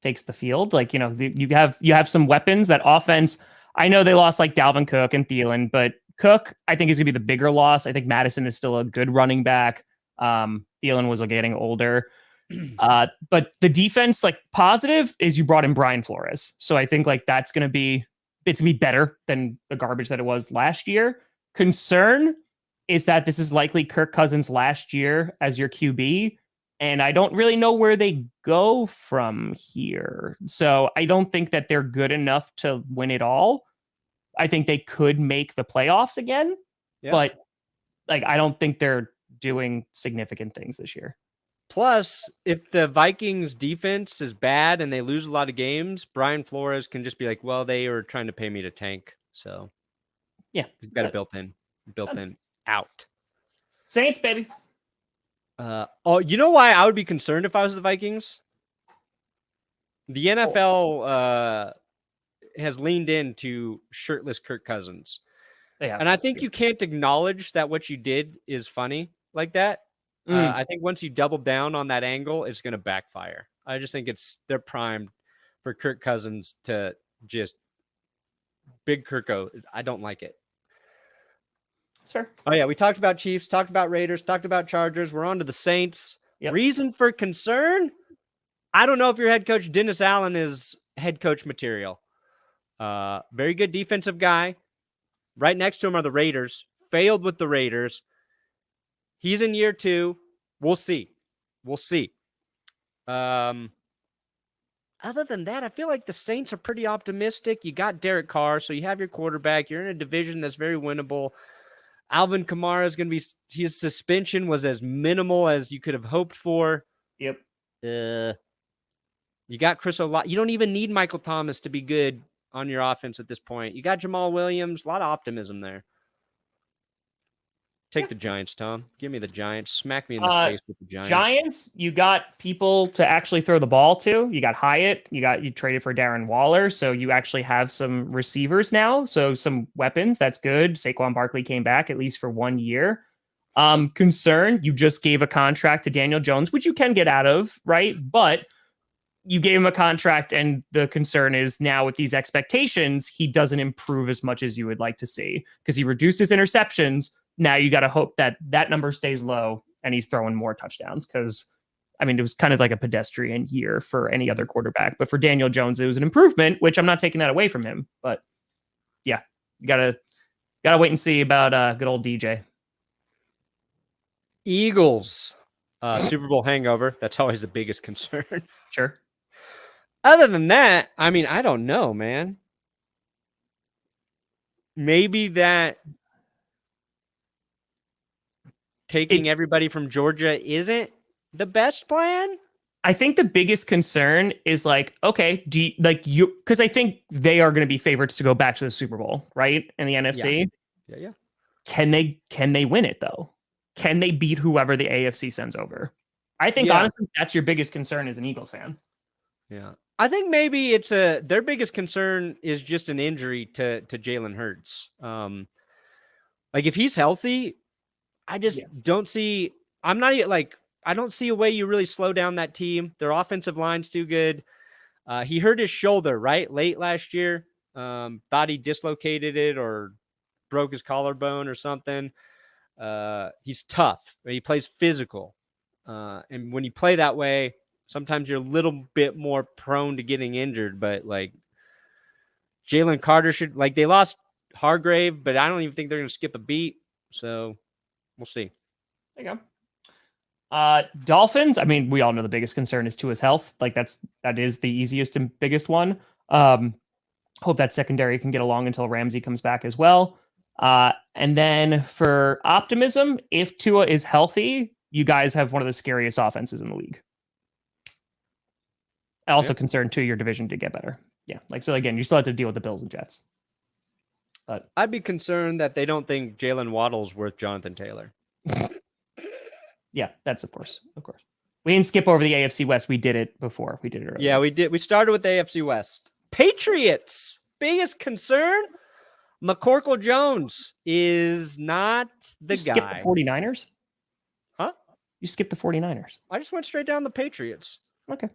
takes the field. Like, you have some weapons. That offense, I know they lost like Dalvin Cook and Thielen, but Cook, I think, is going to be the bigger loss. I think Madison is still a good running back. Thielen was getting older. But the defense, like, positive is you brought in Brian Flores. So I think like it's going to be better than the garbage that it was last year. Concern is that this is likely Kirk Cousins' last year as your QB. And I don't really know where they go from here. So I don't think that they're good enough to win it all. I think they could make the playoffs again, but like I don't think they're doing significant things this year. Plus, if the Vikings defense is bad and they lose a lot of games, Brian Flores can just be like, well, they were trying to pay me to tank. So yeah, he's got it built in out. Saints, baby. You know why I would be concerned if I was the Vikings? The NFL has leaned into shirtless Kirk Cousins. And I think you can't acknowledge that what you did is funny like that. I think once you double down on that angle, it's going to backfire. I just think they're primed for Kirk Cousins to just big Kirko. I don't like it. That's fair. Oh, yeah. We talked about Chiefs, talked about Raiders, talked about Chargers. We're on to the Saints. Yep. Reason for concern? I don't know if your head coach, Dennis Allen, is head coach material. Very good defensive guy. Right next to him are the Raiders. Failed with the Raiders. He's in year 2. We'll see. Other than that, I feel like the Saints are pretty optimistic. You got Derek Carr, so you have your quarterback. You're in a division that's very winnable. Alvin Kamara is going to be – his suspension was as minimal as you could have hoped for. Yep. You got Chris Olave. You don't even need Michael Thomas to be good on your offense at this point. You got Jamal Williams. A lot of optimism there. Take the Giants, Tom. Give me the Giants. Smack me in the face with the Giants. Giants, you got people to actually throw the ball to. You got Hyatt. You traded for Darren Waller, so you actually have some receivers now. So some weapons. That's good. Saquon Barkley came back at least for 1 year. Concern, you just gave a contract to Daniel Jones, which you can get out of, right? But you gave him a contract, and the concern is now with these expectations, he doesn't improve as much as you would like to see because he reduced his interceptions. Now you got to hope that that number stays low and he's throwing more touchdowns because, I mean, it was kind of like a pedestrian year for any other quarterback. But for Daniel Jones, it was an improvement, which I'm not taking that away from him. But yeah, you gotta wait and see about good old DJ. Eagles, Super Bowl hangover. That's always the biggest concern. Sure. Other than that, I mean, I don't know, man. Maybe that taking everybody from Georgia isn't the best plan. I think the biggest concern is like, okay, because I think they are going to be favorites to go back to the Super Bowl, right? In the NFC. Yeah. Can they win it though? Can they beat whoever the AFC sends over? I think honestly, that's your biggest concern as an Eagles fan. Yeah. I think maybe it's their biggest concern is just an injury to Jalen Hurts. Like if he's healthy, I just don't see. I don't see a way you really slow down that team. Their offensive line's too good. He hurt his shoulder late last year. Thought he dislocated it or broke his collarbone or something. He's tough. He plays physical, and when you play that way, sometimes you're a little bit more prone to getting injured. But like Jalen Carter they lost Hargrave, but I don't even think they're going to skip a beat. So we'll see. There you go. Dolphins. I mean, we all know the biggest concern is Tua's health. Like that is the easiest and biggest one. Hope that secondary can get along until Ramsey comes back as well. And then for optimism, if Tua is healthy, you guys have one of the scariest offenses in the league. Also concerned too, your division did get better. Yeah. So again, you still have to deal with the Bills and Jets. But I'd be concerned that they don't think Jalen Waddle's worth Jonathan Taylor. Yeah, that's of course. We didn't skip over the AFC West. We did it before. We did it earlier. Yeah, we did. We started with the AFC West. Patriots. Biggest concern. McCorkle Jones is not the guy. Skip the 49ers? Huh? You skipped the 49ers. I just went straight down the Patriots. Okay.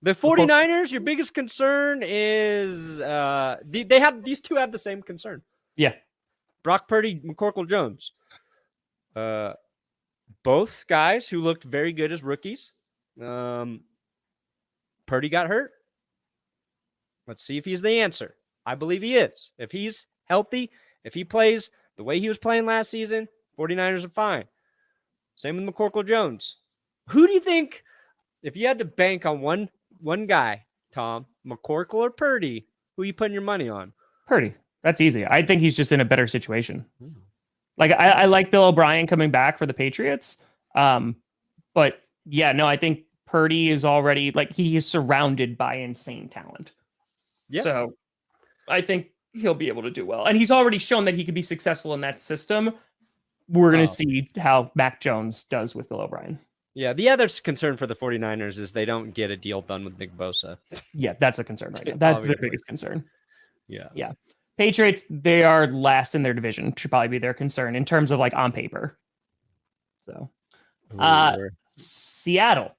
The 49ers, your biggest concern is these two have the same concern. Yeah. Brock Purdy, McCorkle Jones. Both guys who looked very good as rookies. Purdy got hurt. Let's see if he's the answer. I believe he is. If he's healthy, if he plays the way he was playing last season, 49ers are fine. Same with McCorkle Jones. Who do you think, if you had to bank on one guy, Tom, McCorkle or Purdy, who are you putting your money on? Purdy. That's easy. I think he's just in a better situation. Like I like Bill O'Brien coming back for the Patriots. But yeah, no, I think Purdy is already he is surrounded by insane talent. Yeah. So I think he'll be able to do well. And he's already shown that he could be successful in that system. We're going to see how Mac Jones does with Bill O'Brien. Yeah, the other concern for the 49ers is they don't get a deal done with Nick Bosa. Yeah, that's a concern right now. That's the biggest concern. Yeah. Patriots, they are last in their division. Should probably be their concern in terms of on paper. So, Seattle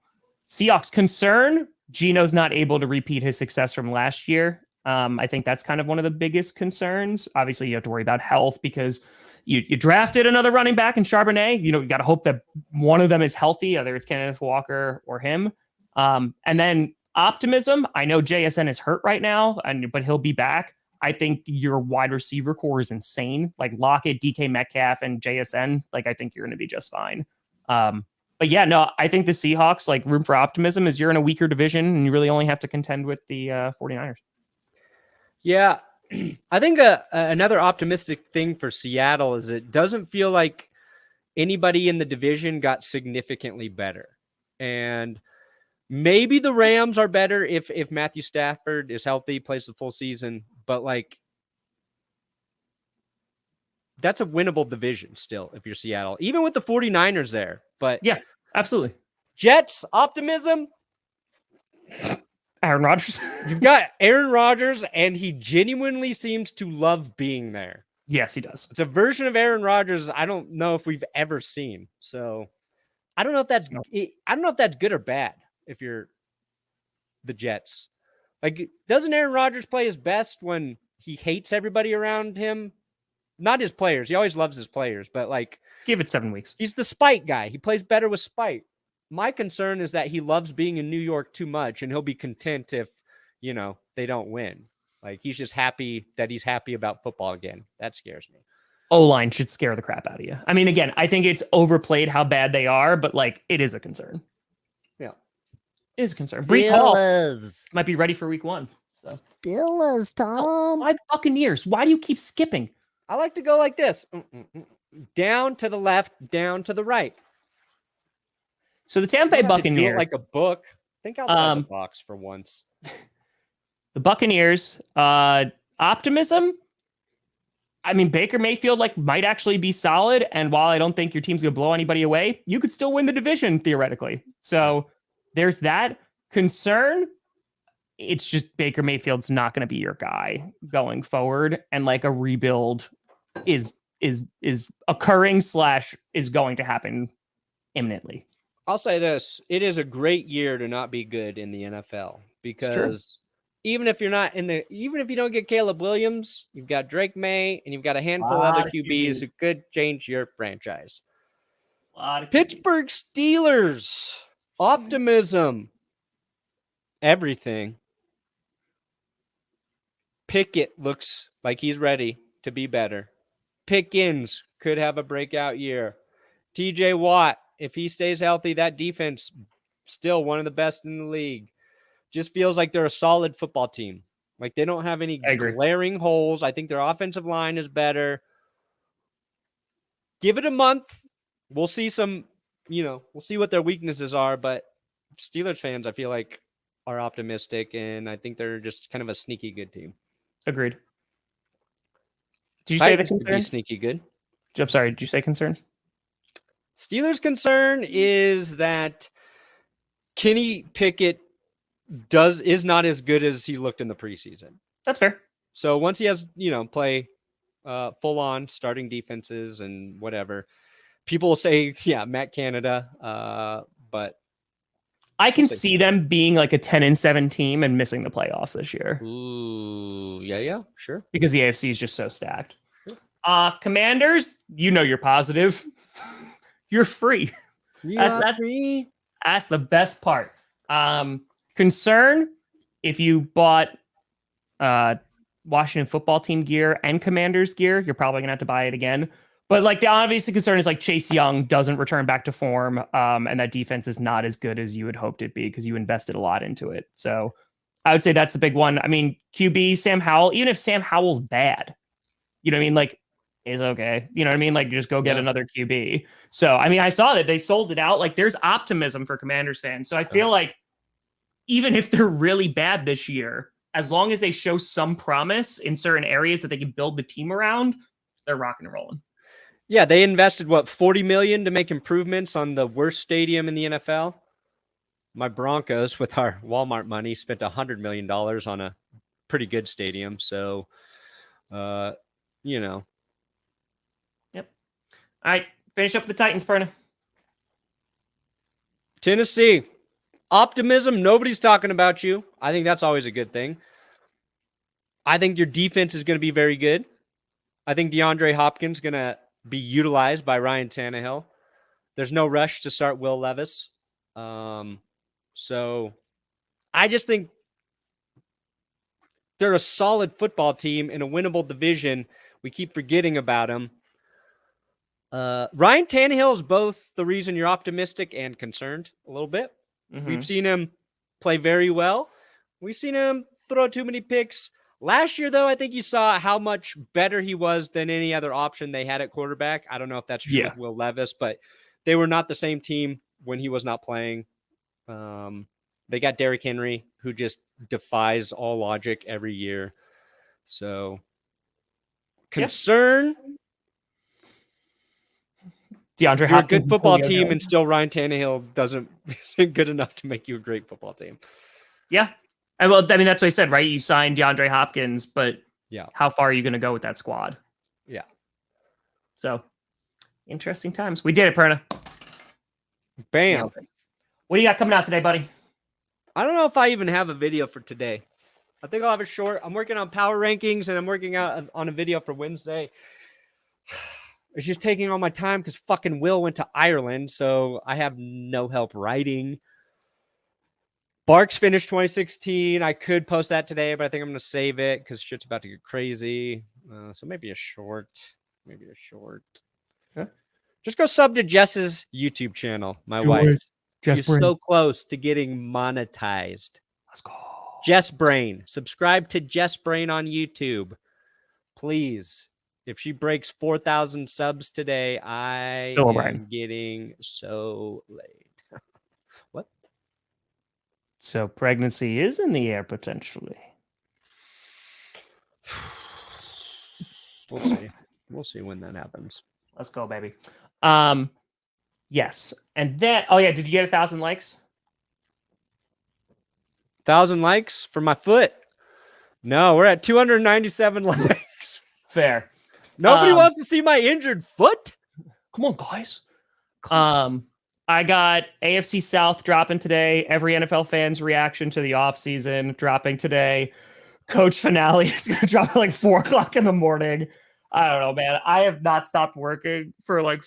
Seahawks concern. Geno's not able to repeat his success from last year. I think that's kind of one of the biggest concerns. Obviously, you have to worry about health because you drafted another running back in Charbonnet. You got to hope that one of them is healthy, whether it's Kenneth Walker or him. And then optimism. I know JSN is hurt right now, but he'll be back. I think your wide receiver core is insane. Like Lockett, DK Metcalf, and JSN. I think you're going to be just fine. But yeah, no, I think the Seahawks, room for optimism is you're in a weaker division and you really only have to contend with the 49ers. Yeah. I think another optimistic thing for Seattle is it doesn't feel like anybody in the division got significantly better. And Maybe the Rams are better if Matthew Stafford is healthy, plays the full season, but like that's a winnable division still if you're Seattle, even with the 49ers there. But Yeah, absolutely. Jets, optimism. Aaron Rodgers. You've got Aaron Rodgers, and he genuinely seems to love being there. Yes, he does. It's a version of Aaron Rodgers I don't know if we've ever seen. So I don't know if that's good or bad if you're the Jets. Like, doesn't Aaron Rodgers play his best when he hates everybody around him? Not his players. He always loves his players, but like, Give it 7 weeks. he's the spite guy. He plays better with spite. My concern is that he loves being in New York too much, and he'll be content if, they don't win. Like, he's just happy that he's happy about football again. That scares me. O-line should scare the crap out of you. I mean, again, I think it's overplayed how bad they are, but like, it is a concern. Yeah. It is a concern. Brees Hall might be ready for week 1. So. Steelers, Tom. Why the Buccaneers? Why do you keep skipping? I like to go like this. Down to the left, down to the right. So the Tampa Bay Buccaneers. Do it like a book. Think outside the box for once. The Buccaneers, optimism. I mean, Baker Mayfield might actually be solid. And while I don't think your team's going to blow anybody away, you could still win the division theoretically. So there's that concern. It's just Baker Mayfield's not going to be your guy going forward. And like a rebuild is occurring / is going to happen imminently. I'll say this. It is a great year to not be good in the NFL because even if you don't get Caleb Williams, you've got Drake May and you've got a handful of other QBs who could change your franchise. Pittsburgh Steelers, optimism, everything. Pickett looks like he's ready to be better. Pickens could have a breakout year. TJ Watt, if he stays healthy, that defense still one of the best in the league. Just feels like they're a solid football team. Like they don't have any glaring holes. I think their offensive line is better. Give it a month. We'll see we'll see what their weaknesses are, but Steelers fans, I feel like, are optimistic, and I think they're just kind of a sneaky good team. Agreed. Did you say the concerns? Sneaky good. I'm sorry. Did you say concerns? Steelers' concern is that Kenny Pickett is not as good as he looked in the preseason. That's fair. So once he has, play full on starting defenses and whatever, people will say, yeah, Matt Canada, but I can see them being like a 10-7 team and missing the playoffs this year. Ooh, yeah, sure. Because the AFC is just so stacked. Commanders, you're positive. You're free. That's free. That's the best part. Concern, if you bought Washington football team gear and Commanders gear, you're probably gonna have to buy it again. But like the obvious concern is like Chase Young doesn't return back to form, and that defense is not as good as you had hoped it'd be because you invested a lot into it. So I would say that's the big one. I mean, QB Sam Howell, even if Sam Howell's bad, is okay. You know what I mean? Like just go get another QB. So I mean, I saw that they sold it out. Like there's optimism for Commanders fans. So I feel like even if they're really bad this year, as long as they show some promise in certain areas that they can build the team around, they're rocking and rolling. Yeah, they invested $40 million to make improvements on the worst stadium in the NFL. My Broncos, with our Walmart money, spent $100 million on a pretty good stadium. So, Yep. All right, finish up the Titans, Perna. Tennessee, optimism. Nobody's talking about you. I think that's always a good thing. I think your defense is going to be very good. I think DeAndre Hopkins is going to be utilized by Ryan Tannehill. There's no rush to start Will Levis. So I just think they're a solid football team in a winnable division. We keep forgetting about them. Ryan Tannehill is both the reason you're optimistic and concerned a little bit. Mm-hmm. We've seen him play very well. We've seen him throw too many picks. Last year, though, I think you saw how much better he was than any other option they had at quarterback. I don't know if that's true with Will Levis, but they were not the same team when he was not playing. They got Derrick Henry, who just defies all logic every year. So concern. DeAndre You're a Hopkins good and football Julio team, Jones. and still Ryan Tannehill isn't good enough to make you a great football team. Yeah. And well, I mean, that's what I said, right? You signed DeAndre Hopkins, but Yeah. how far are you going to go with that squad? Yeah. So interesting times. We did it, Perna. Bam. What do you got coming out today, buddy? I don't know if I even have a video for today. I think I'll have a short. I'm working on power rankings, and I'm working out on a video for Wednesday. It's just taking all my time because fucking Will went to Ireland, so I have no help writing. Barks finished 2016. I could post that today, but I think I'm going to save it because shit's about to get crazy. So maybe a short. Okay. Just go sub to Jess's YouTube channel, my wife. She's so close to getting monetized. Let's go. Jess Brain. Subscribe to Jess Brain on YouTube. Please. If she breaks 4,000 subs today, I am getting so laid. What? So pregnancy is in the air potentially. We'll see. We'll see when that happens. Let's go, baby. Yes. And then, oh yeah, did you get 1,000 likes? 1,000 likes for my foot? No, we're at 297 likes. Fair. Nobody wants to see my injured foot. Come on, guys. I got AFC South dropping today. Every NFL fan's reaction to the offseason dropping today. Coach finale is going to drop at like 4 o'clock in the morning. I don't know, man. I have not stopped working for like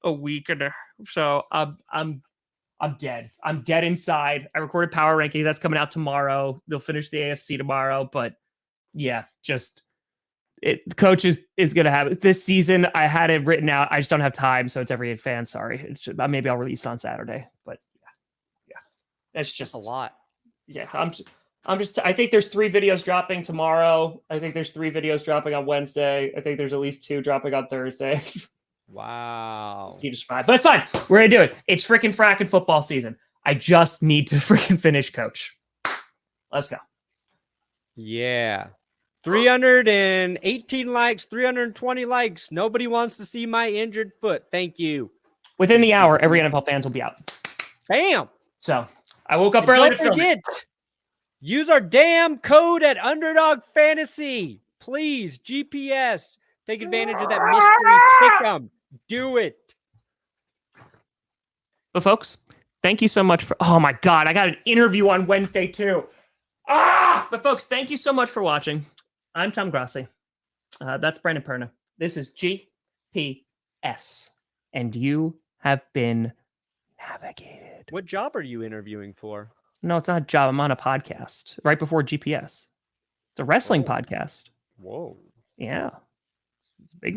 a week and so I'm dead. I'm dead inside. I recorded Power Ranking. That's coming out tomorrow. They'll finish the AFC tomorrow, but yeah, just the coach is going to have it this season. I had it written out. I just don't have time. So it's every fan. Sorry. Maybe I'll release it on Saturday, but yeah, that's just a lot. Yeah. I think there's 3 videos dropping tomorrow. I think there's 3 videos dropping on Wednesday. I think there's at least 2 dropping on Thursday. Wow. You just fine. But it's fine. We're going to do it. It's freaking fracking football season. I just need to freaking finish, coach. Let's go. Yeah. 318 likes, 320 likes. Nobody wants to see my injured foot. Thank you. Within the hour, every NFL fans will be out. Bam. So I woke up early to film it. Use our damn code at Underdog Fantasy. Please, GPS. Take advantage of that mystery pick'em. Do it. But folks, thank you so much for... Oh my God, I got an interview on Wednesday too. But folks, thank you so much for watching. I'm Tom Grossi. That's Brandon Perna. This is GPS. And you have been navigated. What job are you interviewing for? No, it's not a job. I'm on a podcast right before GPS. It's a wrestling podcast. Whoa. Yeah. It's a big